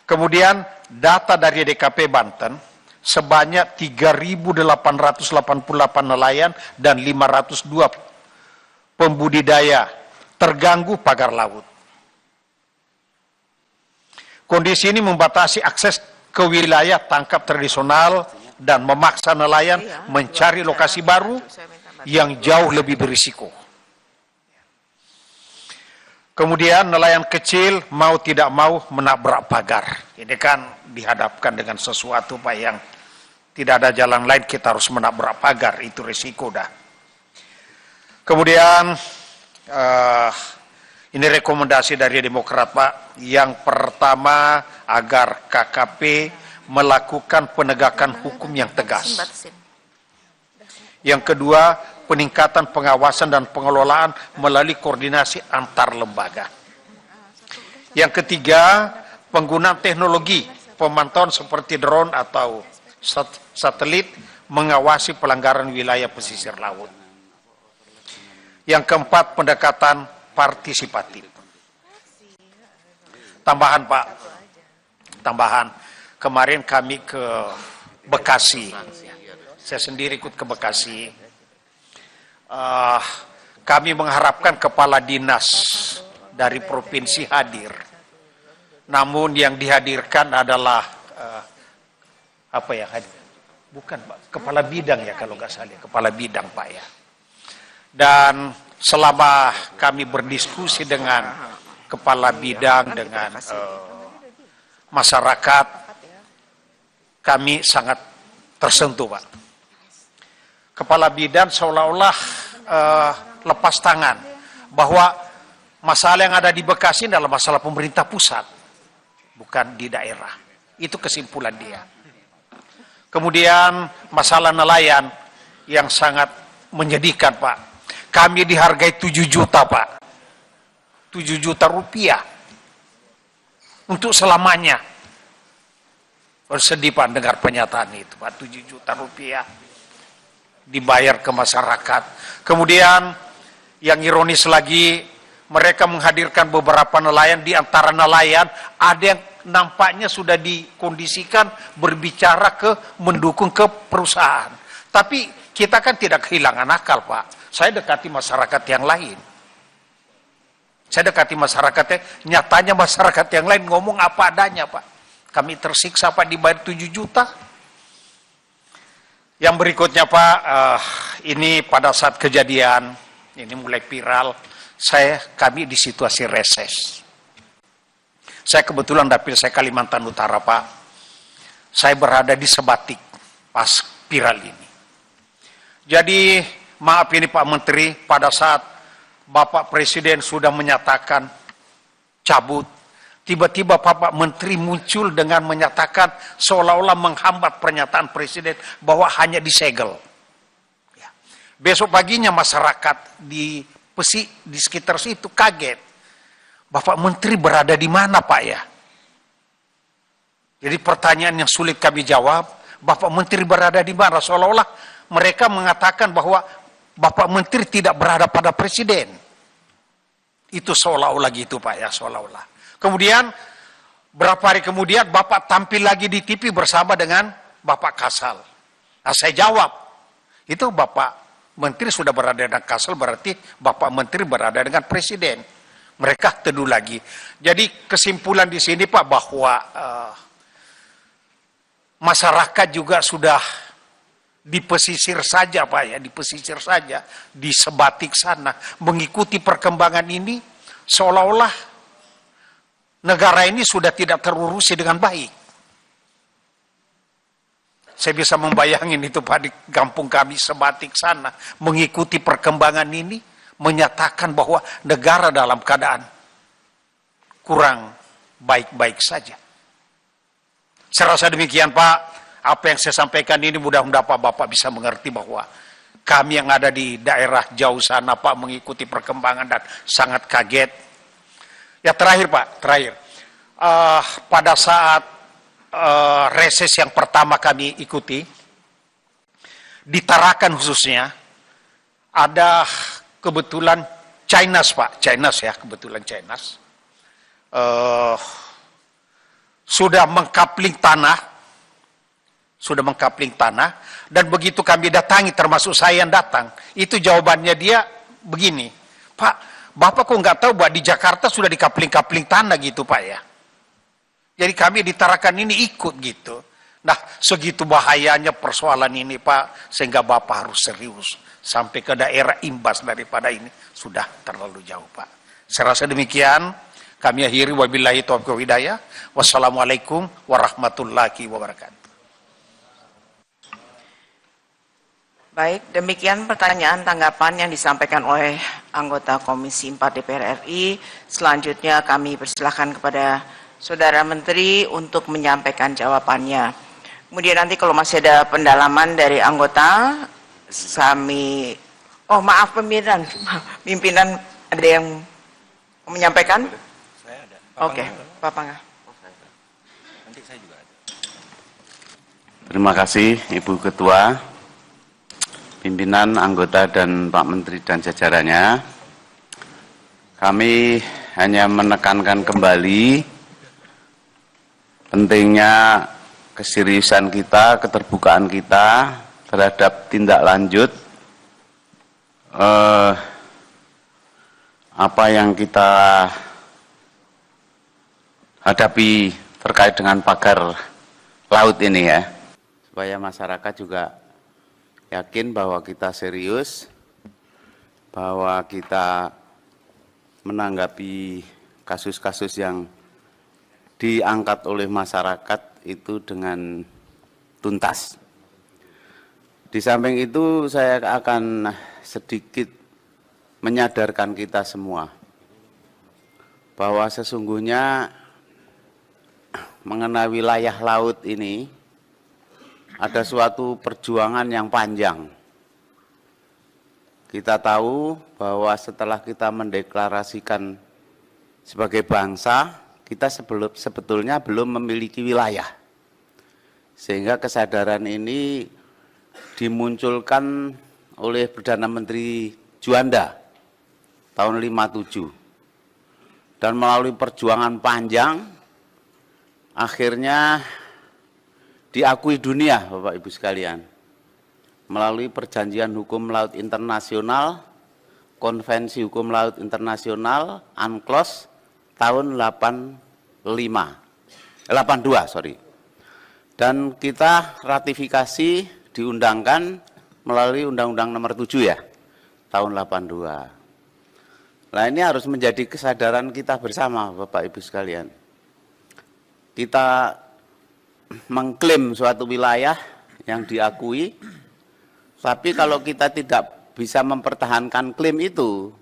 Kemudian data dari DKP Banten sebanyak 3.888 nelayan dan 502 pembudidaya terganggu pagar laut. Kondisi ini membatasi akses ke wilayah tangkap tradisional dan memaksa nelayan mencari lokasi baru yang jauh lebih berisiko. Kemudian nelayan kecil mau tidak mau menabrak pagar. Ini kan dihadapkan dengan sesuatu Pak yang tidak ada jalan lain, kita harus menabrak pagar, itu risiko dah. Kemudian ini rekomendasi dari Demokrat Pak. Yang pertama, agar KKP melakukan penegakan hukum yang tegas. Yang kedua, peningkatan pengawasan dan pengelolaan melalui koordinasi antar lembaga. Yang ketiga, penggunaan teknologi pemantauan seperti drone atau satelit mengawasi pelanggaran wilayah pesisir laut. Yang keempat, pendekatan partisipatif. Tambahan Pak, kemarin kami ke Bekasi, saya sendiri ikut ke Bekasi. Kami mengharapkan kepala dinas dari provinsi hadir. Namun yang dihadirkan adalah bukan Pak, kepala bidang ya kalau nggak salah, kepala bidang Pak ya. Dan selama kami berdiskusi dengan kepala bidang, dengan masyarakat, kami sangat tersentuh Pak. Kepala bidang seolah-olah lepas tangan bahwa masalah yang ada di Bekasi adalah masalah pemerintah pusat, bukan di daerah. Itu kesimpulan dia. Kemudian masalah nelayan yang sangat menyedihkan, Pak. Kami dihargai 7 juta, Pak. 7 juta rupiah untuk selamanya. Bersedih, Pak, dengar pernyataan itu, Pak. 7 juta rupiah dibayar ke masyarakat. Kemudian yang ironis lagi, mereka menghadirkan beberapa nelayan. Di antara nelayan ada yang nampaknya sudah dikondisikan berbicara mendukung ke perusahaan. Tapi kita kan tidak kehilangan akal, Pak. Saya dekati masyarakat yang lain. Saya dekati masyarakatnya, nyatanya masyarakat yang lain ngomong apa adanya, Pak. Kami tersiksa, Pak, dibayar 7 juta. Yang berikutnya, Pak, ini pada saat kejadian, ini mulai viral, kami di situasi reses. Saya kebetulan dapil saya Kalimantan Utara, Pak. Saya berada di Sebatik pas viral ini. Jadi, maaf ini Pak Menteri, pada saat Bapak Presiden sudah menyatakan cabut, tiba-tiba Bapak Menteri muncul dengan menyatakan seolah-olah menghambat pernyataan Presiden bahwa hanya disegel. Ya. Besok paginya masyarakat di sekitar situ kaget. Bapak Menteri berada di mana, Pak, ya? Jadi pertanyaan yang sulit kami jawab, Bapak Menteri berada di mana? Seolah-olah mereka mengatakan bahwa Bapak Menteri tidak berada pada Presiden. Itu seolah-olah gitu, Pak, ya, seolah-olah. Kemudian, berapa hari kemudian Bapak tampil lagi di TV bersama dengan Bapak Kasal. Nah, saya jawab, itu Bapak Menteri sudah berada dengan Kasal, berarti Bapak Menteri berada dengan Presiden. Mereka teduh lagi. Jadi kesimpulan di sini, Pak, bahwa masyarakat juga sudah di pesisir saja, Pak, ya, di pesisir saja, di Sebatik sana, mengikuti perkembangan ini, seolah-olah negara ini sudah tidak terurusi dengan baik. Saya bisa membayangin itu, Pak, di kampung kami Sebatik sana, mengikuti perkembangan ini, menyatakan bahwa negara dalam keadaan kurang baik-baik saja. Saya rasa demikian, Pak. Apa yang saya sampaikan ini mudah-mudahan Bapak bisa mengerti bahwa kami yang ada di daerah jauh sana, Pak, mengikuti perkembangan dan sangat kaget. Ya, terakhir, Pak, terakhir. Pada saat reses yang pertama kami ikuti, di Tarakan khususnya, ada kebetulan Chinese, Pak, Chinese ya, kebetulan Chinese, sudah mengkapling tanah, dan begitu kami datangi, termasuk saya yang datang, itu jawabannya dia begini, Pak, Bapak kok nggak tahu bahwa di Jakarta sudah dikapling-kapling tanah gitu, Pak, ya. Jadi kami di Tarakan ini ikut gitu. Nah, segitu bahayanya persoalan ini, Pak, sehingga Bapak harus serius. Sampai ke daerah imbas daripada ini sudah terlalu jauh, Pak. Saya rasa demikian. Kami akhiri, wabillahi taufiq wal hidayah. Wassalamualaikum warahmatullahi wabarakatuh. Baik, demikian pertanyaan tanggapan yang disampaikan oleh anggota Komisi 4 DPR RI. Selanjutnya kami persilahkan kepada Saudara Menteri untuk menyampaikan jawabannya. Kemudian nanti kalau masih ada pendalaman dari anggota, maaf pimpinan ada yang menyampaikan? Saya ada. Oke, Bapak Ngah. Nanti saya juga ada. Terima kasih Ibu Ketua, pimpinan, anggota, dan Pak Menteri dan jajarannya. Kami hanya menekankan kembali pentingnya keseriusan kita, keterbukaan kita terhadap tindak lanjut apa yang kita hadapi terkait dengan pagar laut ini, ya, supaya masyarakat juga yakin bahwa kita serius, bahwa kita menanggapi kasus-kasus yang diangkat oleh masyarakat itu dengan tuntas. Di samping itu saya akan sedikit menyadarkan kita semua bahwa sesungguhnya mengenai wilayah laut ini ada suatu perjuangan yang panjang. Kita tahu bahwa setelah kita mendeklarasikan sebagai bangsa, kita sebetulnya belum memiliki wilayah. Sehingga kesadaran ini dimunculkan oleh Perdana Menteri Juanda tahun 57. Dan melalui perjuangan panjang, akhirnya diakui dunia, Bapak Ibu sekalian, melalui Perjanjian Hukum Laut Internasional, Konvensi Hukum Laut Internasional, UNCLOS tahun 82. Dan kita ratifikasi diundangkan melalui Undang-Undang Nomor 7 ya, tahun 82. Nah, ini harus menjadi kesadaran kita bersama, Bapak Ibu sekalian. Kita mengklaim suatu wilayah yang diakui, tapi kalau kita tidak bisa mempertahankan klaim itu,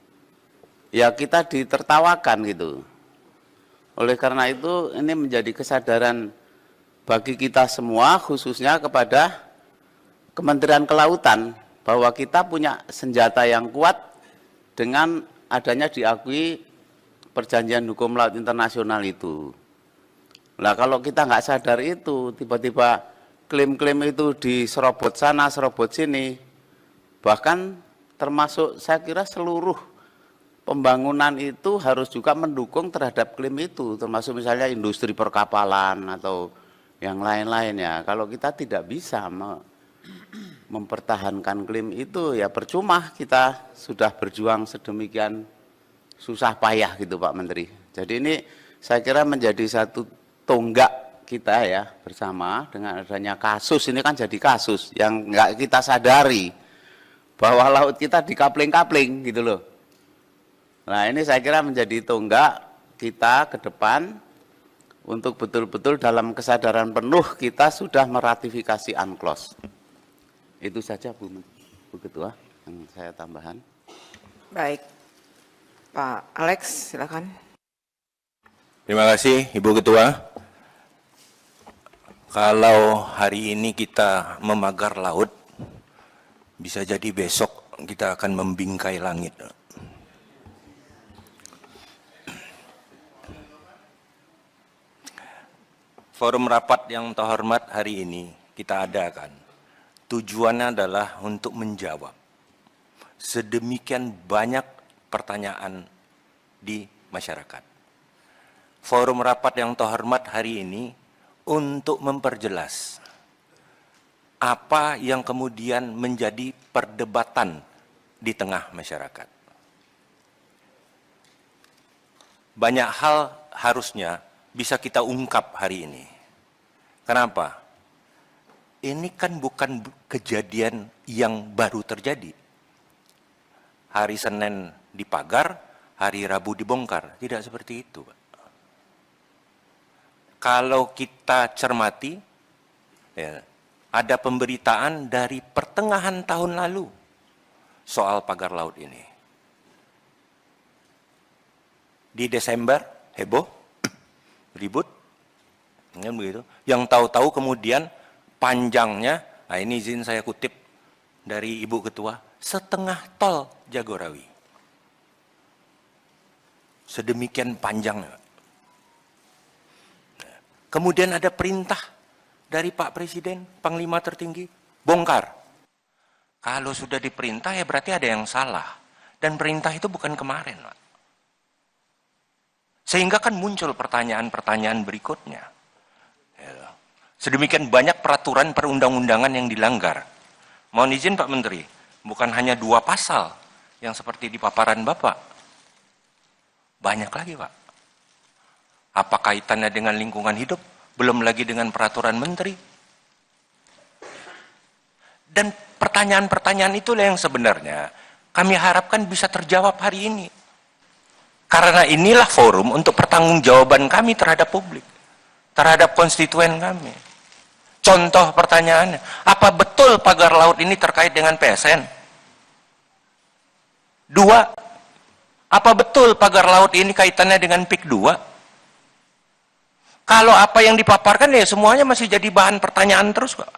ya kita ditertawakan gitu. Oleh karena itu, ini menjadi kesadaran bagi kita semua, khususnya kepada Kementerian Kelautan, bahwa kita punya senjata yang kuat dengan adanya diakui Perjanjian Hukum Laut Internasional itu. Nah, kalau kita nggak sadar itu, tiba-tiba klaim-klaim itu diserobot sana, serobot sini, bahkan termasuk saya kira seluruh pembangunan itu harus juga mendukung terhadap klaim itu, termasuk misalnya industri perkapalan atau yang lain-lainnya. Kalau kita tidak bisa mempertahankan klaim itu, ya percuma kita sudah berjuang sedemikian susah payah gitu Pak Menteri. Jadi ini saya kira menjadi satu tonggak kita ya bersama dengan adanya kasus ini, kan jadi kasus yang nggak kita sadari bahwa laut kita dikapling-kapling gitu loh. Nah, ini saya kira menjadi tonggak kita ke depan untuk betul-betul dalam kesadaran penuh kita sudah meratifikasi UNCLOS. Itu saja Bu Ketua yang saya tambahan. Baik, Pak Alex, silakan. Terima kasih Ibu Ketua. Kalau hari ini kita memagar laut, bisa jadi besok kita akan membingkai langit. Forum rapat yang terhormat hari ini kita adakan, tujuannya adalah untuk menjawab sedemikian banyak pertanyaan di masyarakat. Forum rapat yang terhormat hari ini untuk memperjelas apa yang kemudian menjadi perdebatan di tengah masyarakat. Banyak hal harusnya bisa kita ungkap hari ini. Kenapa? Ini kan bukan kejadian yang baru terjadi. Hari Senin dipagar, hari Rabu dibongkar. Tidak seperti itu, Pak. Kalau kita cermati, ya, ada pemberitaan dari pertengahan tahun lalu soal pagar laut ini. Di Desember, heboh, ribut, kan begitu. Yang tahu-tahu kemudian panjangnya, nah ini izin saya kutip dari Ibu Ketua, setengah tol Jagorawi. Sedemikian panjangnya. Kemudian ada perintah dari Pak Presiden, Panglima tertinggi, bongkar. Kalau sudah diperintah ya berarti ada yang salah. Dan perintah itu bukan kemarin, Pak. Sehingga kan muncul pertanyaan-pertanyaan berikutnya. Sedemikian banyak peraturan perundang-undangan yang dilanggar. Mohon izin Pak Menteri, bukan hanya 2 pasal yang seperti di paparan Bapak. Banyak lagi, Pak. Apa kaitannya dengan lingkungan hidup? Belum lagi dengan peraturan menteri. Dan pertanyaan-pertanyaan itulah yang sebenarnya kami harapkan bisa terjawab hari ini. Karena inilah forum untuk pertanggungjawaban kami terhadap publik, terhadap konstituen kami. Contoh pertanyaannya, apa betul pagar laut ini terkait dengan PSN? 2, apa betul pagar laut ini kaitannya dengan PIK 2? Kalau apa yang dipaparkan ya semuanya masih jadi bahan pertanyaan terus, Pak.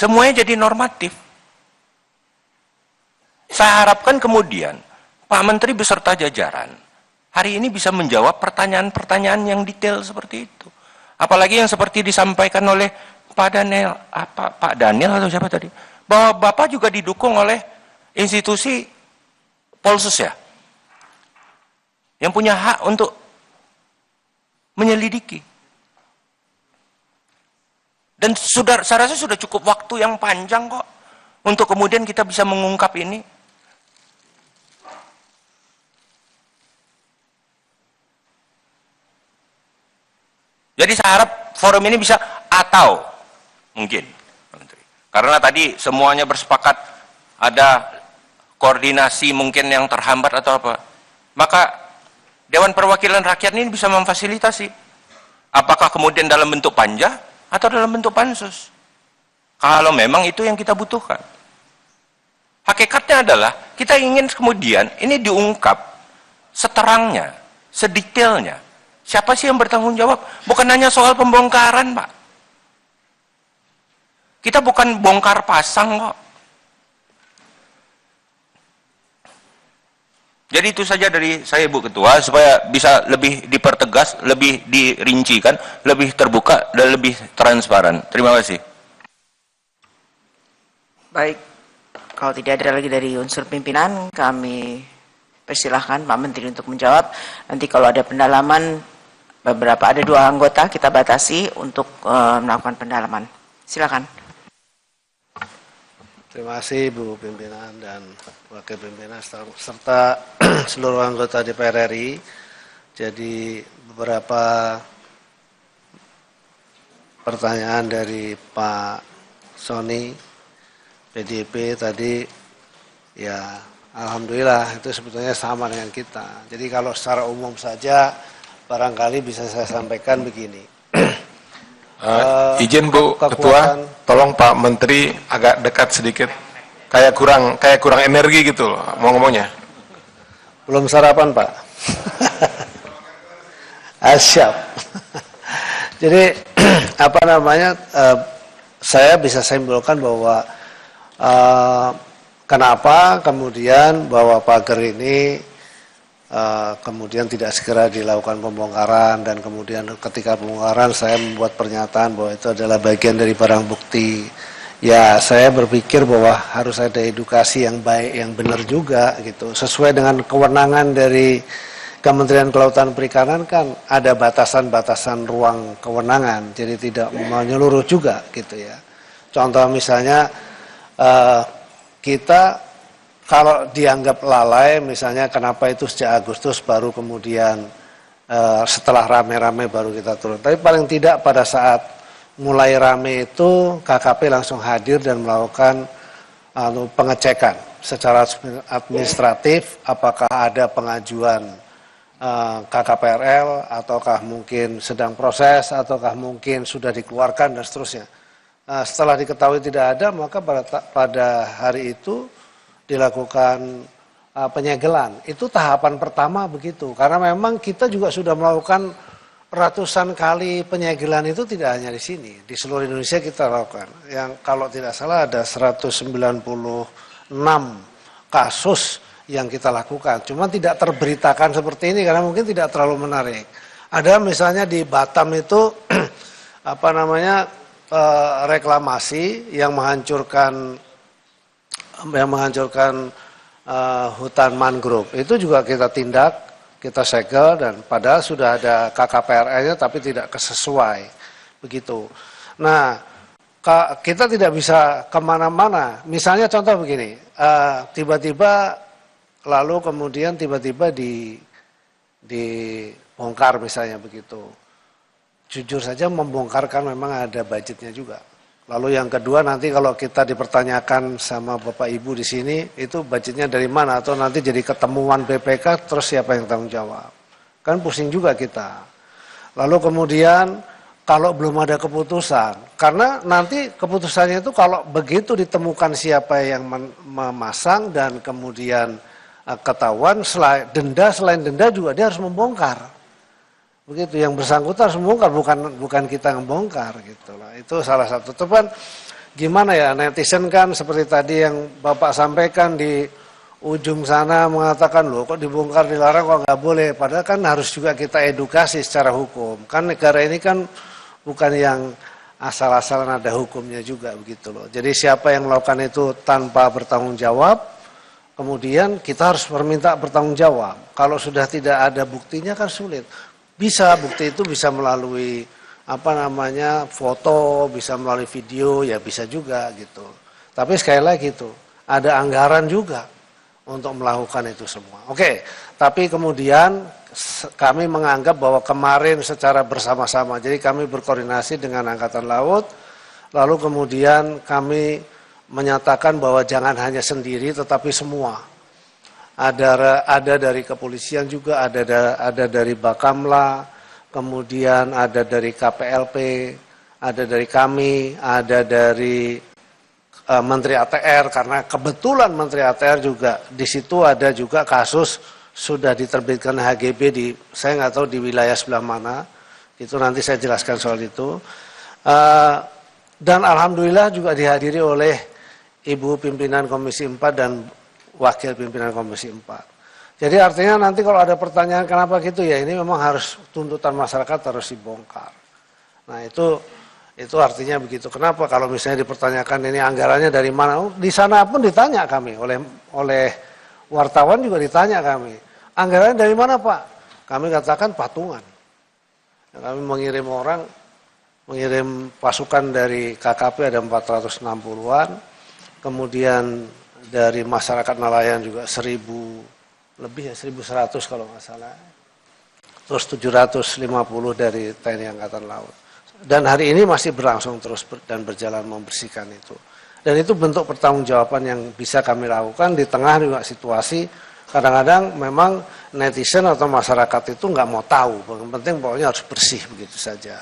Semuanya jadi normatif. Saya harapkan kemudian Pak Menteri beserta jajaran hari ini bisa menjawab pertanyaan-pertanyaan yang detail seperti itu. Apalagi yang seperti disampaikan oleh Pak Daniel atau siapa tadi, bahwa Bapak juga didukung oleh institusi Polsus ya, yang punya hak untuk menyelidiki. Dan saya rasa sudah cukup waktu yang panjang kok untuk kemudian kita bisa mengungkap ini. Jadi saya harap forum ini bisa, atau mungkin karena tadi semuanya bersepakat ada koordinasi mungkin yang terhambat atau apa, maka Dewan Perwakilan Rakyat ini bisa memfasilitasi. Apakah kemudian dalam bentuk panja atau dalam bentuk pansus, kalau memang itu yang kita butuhkan. Hakikatnya adalah kita ingin kemudian ini diungkap seterangnya, sedetailnya. Siapa sih yang bertanggung jawab? Bukan hanya soal pembongkaran, Pak. Kita bukan bongkar pasang kok. Jadi itu saja dari saya, Bu Ketua, supaya bisa lebih dipertegas, lebih dirincikan, lebih terbuka, dan lebih transparan. Terima kasih. Baik, kalau tidak ada lagi dari unsur pimpinan, kami persilahkan Pak Menteri untuk menjawab. Nanti kalau ada pendalaman, ada 2 anggota, kita batasi untuk melakukan pendalaman. Silakan. Terima kasih Bu Pimpinan dan Wakil Pimpinan serta seluruh anggota DPR RI. Jadi beberapa pertanyaan dari Pak Sony PDIP tadi, ya alhamdulillah itu sebetulnya sama dengan kita. Jadi kalau secara umum saja barangkali bisa saya sampaikan begini. Izin Bu Ketua, tolong Pak Menteri agak dekat sedikit. Kayak kurang energi gitu loh, mau ngomongnya. Belum sarapan Pak. Siap. Jadi apa namanya? Saya bisa simpulkan bahwa kenapa kemudian bahwa pagar ini kemudian tidak segera dilakukan pembongkaran, dan kemudian ketika pembongkaran saya membuat pernyataan bahwa itu adalah bagian dari barang bukti. Ya, saya berpikir bahwa harus ada edukasi yang baik, yang benar juga gitu. Sesuai dengan kewenangan dari Kementerian Kelautan Perikanan kan ada batasan-batasan ruang kewenangan, jadi tidak menyeluruh juga gitu ya. Contoh misalnya kita kalau dianggap lalai, misalnya kenapa itu sejak Agustus baru kemudian setelah rame-rame baru kita turun. Tapi paling tidak pada saat mulai rame itu KKP langsung hadir dan melakukan pengecekan secara administratif, apakah ada pengajuan KKPRL, ataukah mungkin sedang proses, ataukah mungkin sudah dikeluarkan dan seterusnya. Setelah diketahui tidak ada, maka pada hari itu dilakukan penyegelan. Itu tahapan pertama begitu. Karena memang kita juga sudah melakukan ratusan kali penyegelan, itu tidak hanya di sini. Di seluruh Indonesia kita lakukan. Yang kalau tidak salah ada 196 kasus yang kita lakukan. Cuma tidak terberitakan seperti ini karena mungkin tidak terlalu menarik. Ada misalnya di Batam itu reklamasi yang menghancurkan hutan mangrove, itu juga kita tindak, kita segel, dan padahal sudah ada KKPRL-nya tapi tidak sesuai begitu. Nah, kita tidak bisa kemana-mana. Misalnya contoh begini, tiba-tiba lalu kemudian tiba-tiba dibongkar misalnya begitu. Jujur saja membongkarkan memang ada budgetnya juga. Lalu yang kedua, nanti kalau kita dipertanyakan sama Bapak Ibu di sini, itu budgetnya dari mana? Atau nanti jadi ketemuan BPK, terus siapa yang tanggung jawab? Kan pusing juga kita. Lalu kemudian, kalau belum ada keputusan, karena nanti keputusannya itu kalau begitu ditemukan siapa yang memasang, dan kemudian ketahuan, selain denda juga dia harus membongkar. Begitu, yang bersangkutan harus membongkar, bukan kita membongkar gitu lah. Itu salah satu. Teman gimana ya, netizen kan seperti tadi yang Bapak sampaikan di ujung sana mengatakan, loh kok dibongkar dilarang kok nggak boleh, padahal kan harus juga kita edukasi secara hukum. Kan negara ini kan bukan yang asal-asalan, ada hukumnya juga begitu loh. Jadi siapa yang melakukan itu tanpa bertanggung jawab, kemudian kita harus meminta bertanggung jawab. Kalau sudah tidak ada buktinya kan sulit. Bisa, bukti itu bisa melalui foto, bisa melalui video, ya bisa juga gitu. Tapi sekali lagi itu ada anggaran juga untuk melakukan itu semua. Oke, tapi kemudian kami menganggap bahwa kemarin secara bersama-sama, jadi kami berkoordinasi dengan Angkatan Laut, lalu kemudian kami menyatakan bahwa jangan hanya sendiri tetapi semua. Ada dari kepolisian juga, ada dari Bakamla, kemudian ada dari KPLP, ada dari kami, ada dari Menteri ATR, karena kebetulan Menteri ATR juga di situ ada juga kasus sudah diterbitkan HGB di, saya nggak tahu di wilayah sebelah mana, itu nanti saya jelaskan soal itu. Dan alhamdulillah juga dihadiri oleh Ibu Pimpinan Komisi 4 dan Wakil Pimpinan Komisi 4. Jadi artinya nanti kalau ada pertanyaan kenapa gitu, ya ini memang harus tuntutan masyarakat harus dibongkar. Nah itu artinya begitu. Kenapa kalau misalnya dipertanyakan ini anggarannya dari mana? Di sana pun ditanya kami oleh wartawan juga ditanya kami. Anggarannya dari mana Pak? Kami katakan patungan. Kami mengirim pasukan dari KKP ada 460-an. Kemudian dari masyarakat nelayan juga 1.100 kalau nggak salah. Terus 750 dari TNI Angkatan Laut. Dan hari ini masih berlangsung terus dan berjalan membersihkan itu. Dan itu bentuk pertanggungjawaban yang bisa kami lakukan di tengah juga situasi kadang-kadang memang netizen atau masyarakat itu nggak mau tahu. Yang penting pokoknya harus bersih begitu saja.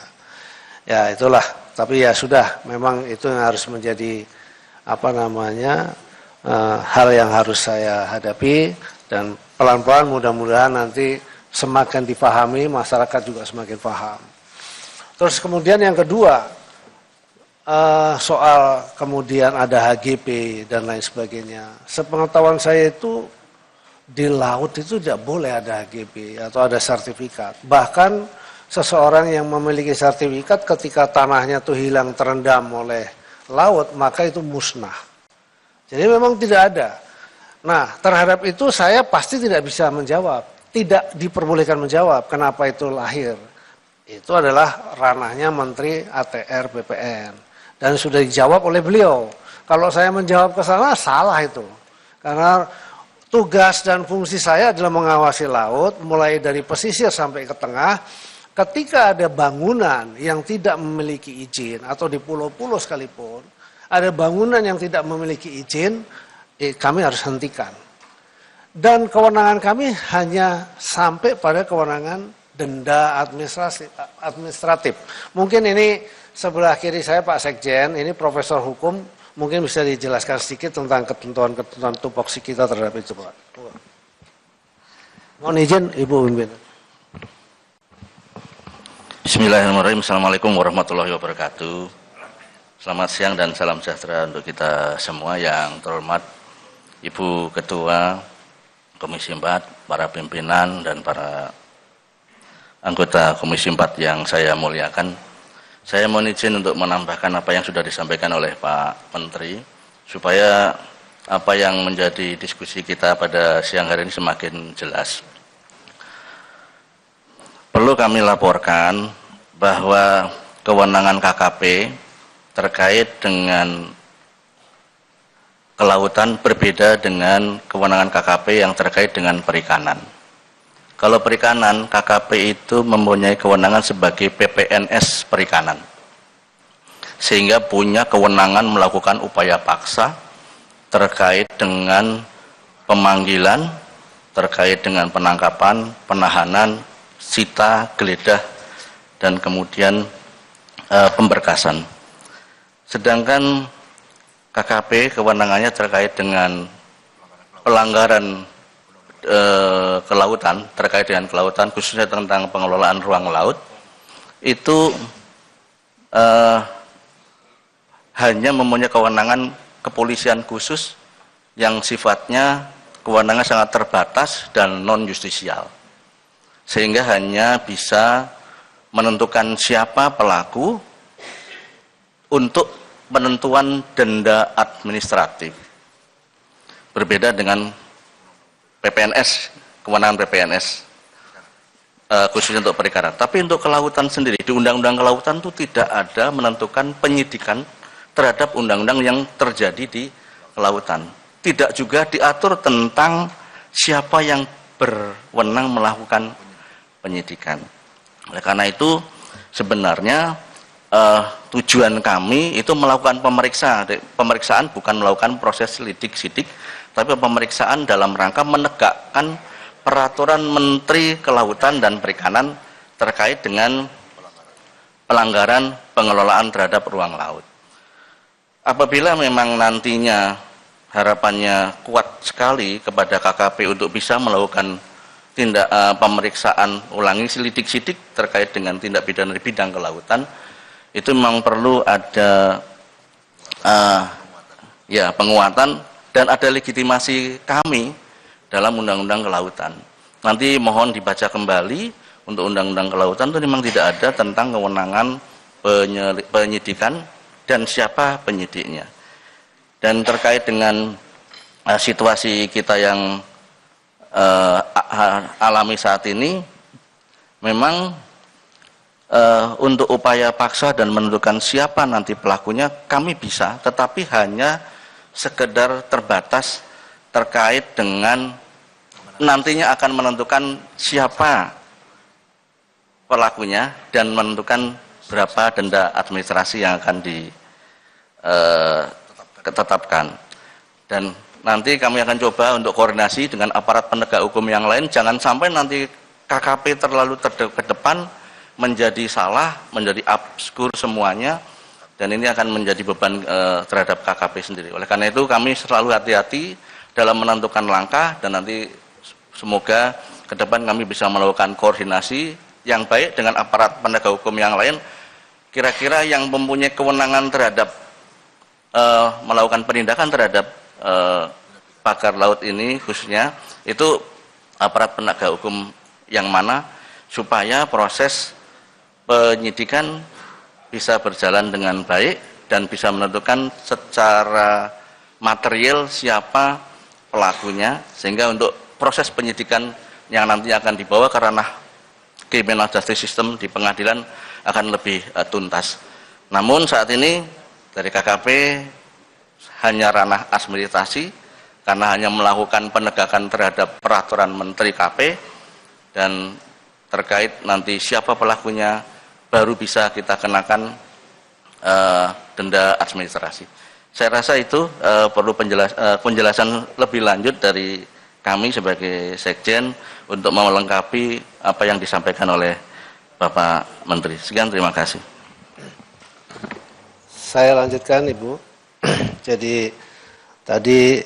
Ya itulah. Tapi ya sudah, memang itu yang harus menjadi hal yang harus saya hadapi, dan pelan-pelan mudah-mudahan nanti semakin dipahami, masyarakat juga semakin paham. Terus kemudian yang kedua, soal kemudian ada HGP dan lain sebagainya. Sepengetahuan saya itu di laut itu tidak boleh ada HGP atau ada sertifikat. Bahkan seseorang yang memiliki sertifikat ketika tanahnya itu hilang terendam oleh laut, maka itu musnah. Jadi memang tidak ada. Nah, terhadap itu saya pasti tidak bisa menjawab. Tidak diperbolehkan menjawab kenapa itu lahir. Itu adalah ranahnya Menteri ATR BPN. Dan sudah dijawab oleh beliau. Kalau saya menjawab ke sana, salah itu. Karena tugas dan fungsi saya adalah mengawasi laut, mulai dari pesisir sampai ke tengah. Ketika ada bangunan yang tidak memiliki izin, atau di pulau-pulau sekalipun, ada bangunan yang tidak memiliki izin, kami harus hentikan. Dan kewenangan kami hanya sampai pada kewenangan denda administratif. Mungkin ini sebelah kiri saya Pak Sekjen, ini Profesor Hukum, mungkin bisa dijelaskan sedikit tentang ketentuan-ketentuan tupoksi kita terhadap itu Pak. Mohon izin Ibu Pimpinan. Bismillahirrahmanirrahim. Assalamualaikum warahmatullahi wabarakatuh. Selamat siang dan salam sejahtera untuk kita semua. Yang terhormat Ibu Ketua Komisi 4, para pimpinan dan para anggota Komisi 4 yang saya muliakan. Saya mohon izin untuk menambahkan apa yang sudah disampaikan oleh Pak Menteri, supaya apa yang menjadi diskusi kita pada siang hari ini semakin jelas. Perlu kami laporkan bahwa kewenangan KKP terkait dengan kelautan berbeda dengan kewenangan KKP yang terkait dengan perikanan. Kalau perikanan, KKP itu mempunyai kewenangan sebagai PPNS perikanan. Sehingga punya kewenangan melakukan upaya paksa terkait dengan pemanggilan, terkait dengan penangkapan, penahanan, sita, geledah, dan kemudian pemberkasan. Sedangkan KKP kewenangannya terkait dengan pelanggaran kelautan, terkait dengan kelautan, khususnya tentang pengelolaan ruang laut, itu hanya mempunyai kewenangan kepolisian khusus yang sifatnya kewenangan sangat terbatas dan non-justisial, sehingga hanya bisa menentukan siapa pelaku untuk penentuan denda administratif. Berbeda dengan PPNS, kewenangan PPNS khususnya untuk perikanan. Tapi untuk kelautan sendiri, di Undang-Undang Kelautan itu tidak ada menentukan penyidikan terhadap undang-undang yang terjadi di kelautan. Tidak juga diatur tentang siapa yang berwenang melakukan penyidikan. Oleh karena itu sebenarnya tujuan kami itu melakukan pemeriksaan bukan melakukan proses lidik-sidik, tapi pemeriksaan dalam rangka menegakkan peraturan Menteri Kelautan dan Perikanan terkait dengan pelanggaran pengelolaan terhadap ruang laut. Apabila memang nantinya harapannya kuat sekali kepada KKP untuk bisa melakukan tindak pemeriksaan ulangi sidik-sidik terkait dengan tindak pidana di bidang kelautan, itu memang perlu ada penguatan dan ada legitimasi kami dalam Undang-Undang Kelautan. Nanti mohon dibaca kembali untuk Undang-Undang Kelautan itu memang tidak ada tentang kewenangan penyidikan dan siapa penyidiknya. Dan terkait dengan situasi kita yang alami saat ini, memang untuk upaya paksa dan menentukan siapa nanti pelakunya kami bisa, tetapi hanya sekedar terbatas terkait dengan nantinya akan menentukan siapa pelakunya dan menentukan berapa denda administrasi yang akan ditetapkan. Dan nanti kami akan coba untuk koordinasi dengan aparat penegak hukum yang lain, jangan sampai nanti KKP terlalu ke depan menjadi salah, menjadi obskur semuanya, dan ini akan menjadi beban terhadap KKP sendiri. Oleh karena itu kami selalu hati-hati dalam menentukan langkah, dan nanti semoga ke depan kami bisa melakukan koordinasi yang baik dengan aparat penegak hukum yang lain. Kira-kira yang mempunyai kewenangan terhadap melakukan penindakan terhadap pagar laut ini khususnya, itu aparat penegak hukum yang mana, supaya proses penyidikan bisa berjalan dengan baik dan bisa menentukan secara material siapa pelakunya, sehingga untuk proses penyidikan yang nanti akan dibawa ke ranah criminal justice system di pengadilan akan lebih tuntas. Namun saat ini dari KKP hanya ranah administrasi, karena hanya melakukan penegakan terhadap peraturan Menteri KP, dan terkait nanti siapa pelakunya baru bisa kita kenakan denda administrasi. Saya rasa itu perlu penjelasan lebih lanjut dari kami sebagai Sekjen untuk melengkapi apa yang disampaikan oleh Bapak Menteri. Sekian, terima kasih. Saya lanjutkan, Ibu. Jadi tadi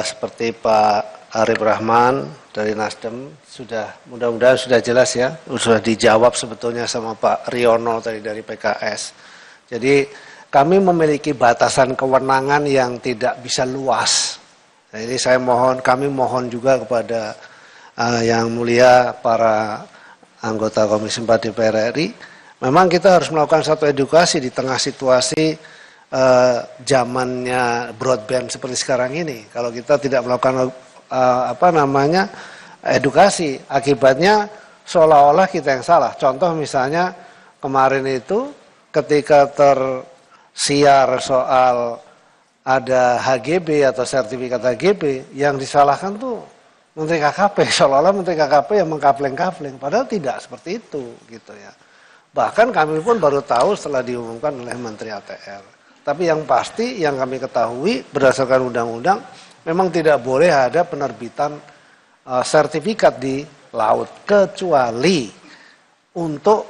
seperti Pak Arif Rahman dari Nasdem sudah, mudah-mudahan sudah jelas ya, sudah dijawab sebetulnya sama Pak Riono tadi dari PKS. Jadi kami memiliki batasan kewenangan yang tidak bisa luas. Jadi kami mohon juga kepada yang mulia para anggota Komisi 4 DPR RI, memang kita harus melakukan satu edukasi di tengah situasi zamannya broadband seperti sekarang ini. Kalau kita tidak melakukan edukasi, akibatnya seolah-olah kita yang salah. Contoh misalnya kemarin itu ketika tersiar soal ada HGB atau sertifikat HGB, yang disalahkan tuh Menteri KKP, seolah-olah Menteri KKP yang mengkapleng-kapleng, padahal tidak seperti itu gitu ya. Bahkan kami pun baru tahu setelah diumumkan oleh Menteri ATR. Tapi yang pasti yang kami ketahui berdasarkan undang-undang memang tidak boleh ada penerbitan sertifikat di laut, kecuali untuk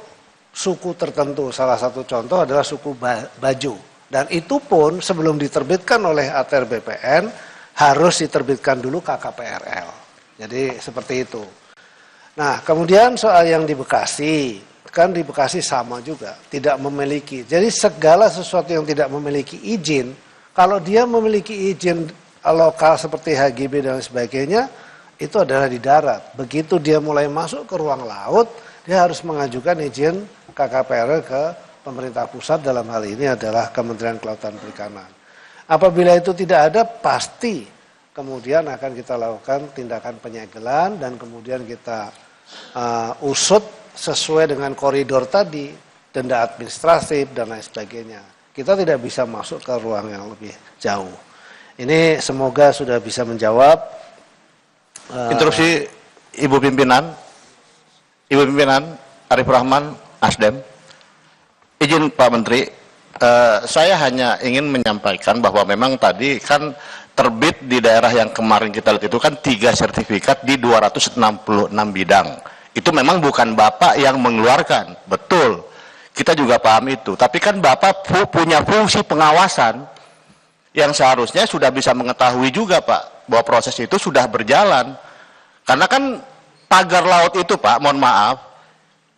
suku tertentu. Salah satu contoh adalah suku Bajo. Dan itu pun sebelum diterbitkan oleh ATR BPN harus diterbitkan dulu KKPRL. Jadi seperti itu. Nah, kemudian soal yang di Bekasi, Bahkan di Bekasi sama juga, tidak memiliki. Jadi segala sesuatu yang tidak memiliki izin, kalau dia memiliki izin lokal seperti HGB dan sebagainya, itu adalah di darat. Begitu dia mulai masuk ke ruang laut, dia harus mengajukan izin KKPR ke pemerintah pusat, dalam hal ini adalah Kementerian Kelautan Perikanan. Apabila itu tidak ada, pasti kemudian akan kita lakukan tindakan penyegelan dan kemudian kita usut sesuai dengan koridor tadi, denda administratif dan lain sebagainya. Kita tidak bisa masuk ke ruang yang lebih jauh. Ini semoga sudah bisa menjawab. Interupsi Ibu Pimpinan Arif Rahman, Asdem. Izin Pak Menteri, saya hanya ingin menyampaikan bahwa memang tadi kan terbit di daerah yang kemarin kita lihat itu kan 3 sertifikat di 266 bidang. Itu memang bukan Bapak yang mengeluarkan, betul. Kita juga paham itu. Tapi kan Bapak punya fungsi pengawasan yang seharusnya sudah bisa mengetahui juga Pak, bahwa proses itu sudah berjalan. Karena kan pagar laut itu Pak, mohon maaf,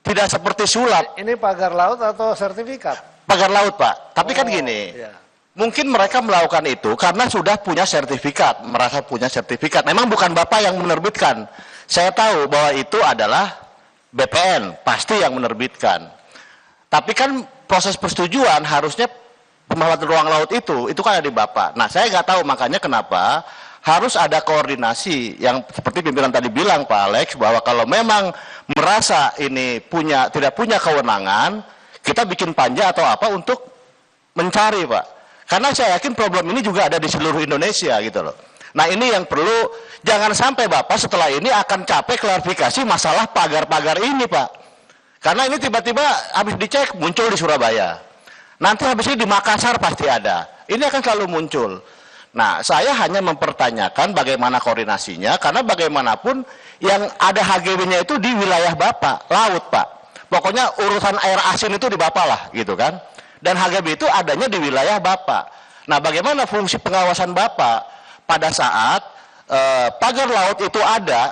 tidak seperti sulap. Ini pagar laut atau sertifikat? Pagar laut Pak, tapi kan gini, mungkin mereka melakukan itu karena sudah punya sertifikat, merasa punya sertifikat. Memang bukan Bapak yang menerbitkan. Saya tahu bahwa itu adalah BPN, pasti yang menerbitkan. Tapi kan proses persetujuan harusnya pemanfaatan ruang laut itu kan ada di Bapak. Nah saya nggak tahu makanya kenapa harus ada koordinasi yang seperti pimpinan tadi bilang Pak Alex, bahwa kalau memang merasa ini tidak punya kewenangan, kita bikin panja atau apa untuk mencari Pak. Karena saya yakin problem ini juga ada di seluruh Indonesia gitu loh. Nah ini yang perlu, jangan sampai Bapak setelah ini akan capek klarifikasi masalah pagar-pagar ini Pak. Karena ini tiba-tiba habis dicek muncul di Surabaya. Nanti habis ini di Makassar pasti ada. Ini akan selalu muncul. Nah saya hanya mempertanyakan bagaimana koordinasinya, karena bagaimanapun yang ada HGB-nya itu di wilayah Bapak, laut Pak. Pokoknya urusan air asin itu di Bapak lah gitu kan. Dan HGB itu adanya di wilayah Bapak. Nah bagaimana fungsi pengawasan Bapak pada saat pagar laut itu ada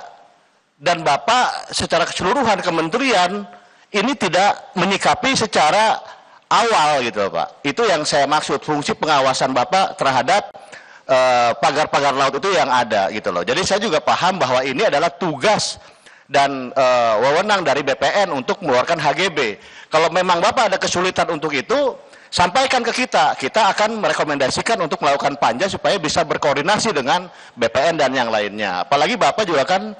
dan Bapak secara keseluruhan kementerian ini tidak menyikapi secara awal gitu Pak. Itu yang saya maksud, fungsi pengawasan Bapak terhadap pagar-pagar laut itu yang ada gitu loh. Jadi saya juga paham bahwa ini adalah tugas dan wewenang dari BPN untuk mengeluarkan HGB. Kalau memang Bapak ada kesulitan untuk itu, sampaikan ke kita. Kita akan merekomendasikan untuk melakukan panja supaya bisa berkoordinasi dengan BPN dan yang lainnya. Apalagi Bapak juga kan,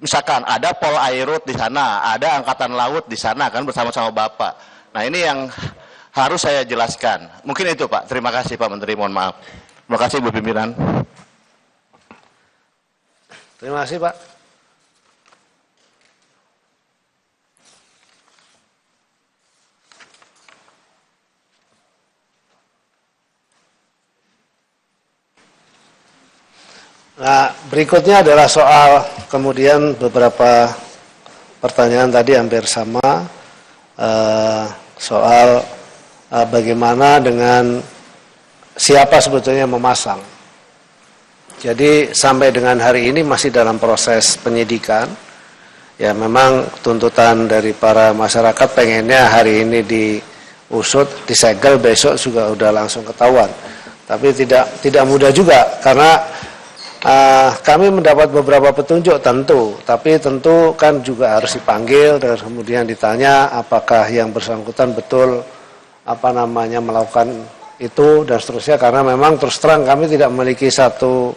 misalkan ada Pol Airut di sana, ada Angkatan Laut di sana kan bersama-sama Bapak. Nah ini yang harus saya jelaskan. Mungkin itu Pak. Terima kasih Pak Menteri, mohon maaf. Terima kasih Bu Pimpinan. Terima kasih Pak. Nah, berikutnya adalah soal kemudian beberapa pertanyaan tadi hampir sama, soal bagaimana dengan siapa sebetulnya memasang. Jadi sampai dengan hari ini masih dalam proses penyidikan. Ya memang tuntutan dari para masyarakat pengennya hari ini diusut, disegel, besok juga udah langsung ketahuan. Tapi tidak mudah juga karena kami mendapat beberapa petunjuk tentu, tapi tentu kan juga harus dipanggil dan kemudian ditanya apakah yang bersangkutan betul melakukan itu dan seterusnya, karena memang terus terang kami tidak memiliki satu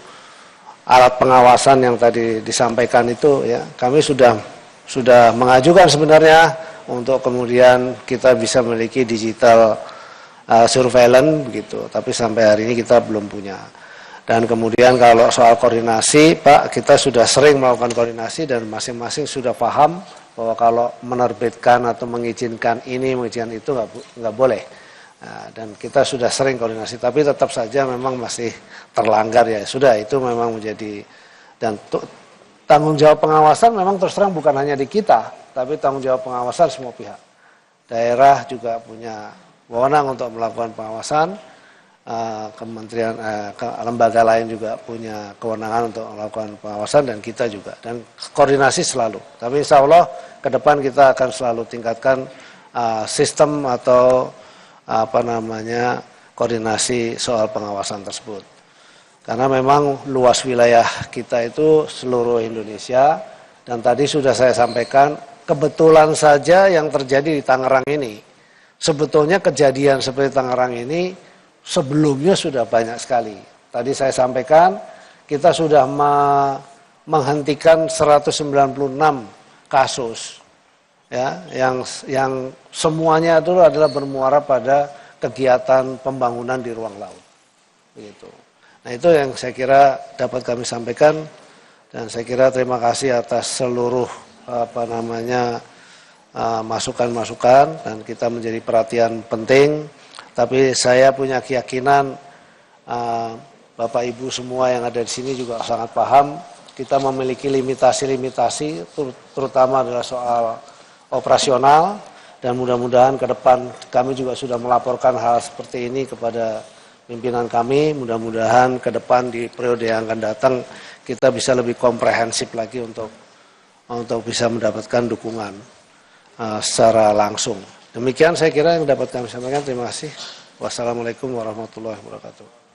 alat pengawasan yang tadi disampaikan itu ya. Kami sudah mengajukan sebenarnya untuk kemudian kita bisa memiliki digital surveillance begitu, tapi sampai hari ini kita belum punya. Dan kemudian kalau soal koordinasi, Pak, kita sudah sering melakukan koordinasi dan masing-masing sudah paham bahwa kalau menerbitkan atau mengizinkan ini, mengizinkan itu nggak boleh. Nah, dan kita sudah sering koordinasi, tapi tetap saja memang masih terlanggar ya. Sudah, itu memang menjadi, dan tanggung jawab pengawasan memang terus terang bukan hanya di kita, tapi tanggung jawab pengawasan semua pihak. Daerah juga punya wewenang untuk melakukan pengawasan. kementerian, lembaga lain juga punya kewenangan untuk melakukan pengawasan dan kita juga, dan koordinasi selalu. Tapi insya Allah ke depan kita akan selalu tingkatkan sistem atau koordinasi soal pengawasan tersebut. Karena memang luas wilayah kita itu seluruh Indonesia, dan tadi sudah saya sampaikan, kebetulan saja yang terjadi di Tangerang ini, sebetulnya kejadian seperti Tangerang ini sebelumnya sudah banyak sekali. Tadi saya sampaikan, kita sudah menghentikan 196 kasus, ya, yang semuanya itu adalah bermuara pada kegiatan pembangunan di ruang laut. Begitu. Nah, itu yang saya kira dapat kami sampaikan, dan saya kira terima kasih atas seluruh masukan-masukan, dan kita menjadi perhatian penting. Tapi saya punya keyakinan Bapak Ibu semua yang ada di sini juga sangat paham kita memiliki limitasi-limitasi, terutama adalah soal operasional, dan mudah-mudahan ke depan kami juga sudah melaporkan hal seperti ini kepada pimpinan kami. Mudah-mudahan ke depan di periode yang akan datang kita bisa lebih komprehensif lagi untuk bisa mendapatkan dukungan secara langsung. Demikian saya kira yang dapat kami sampaikan. Terima kasih. Wassalamualaikum warahmatullahi wabarakatuh.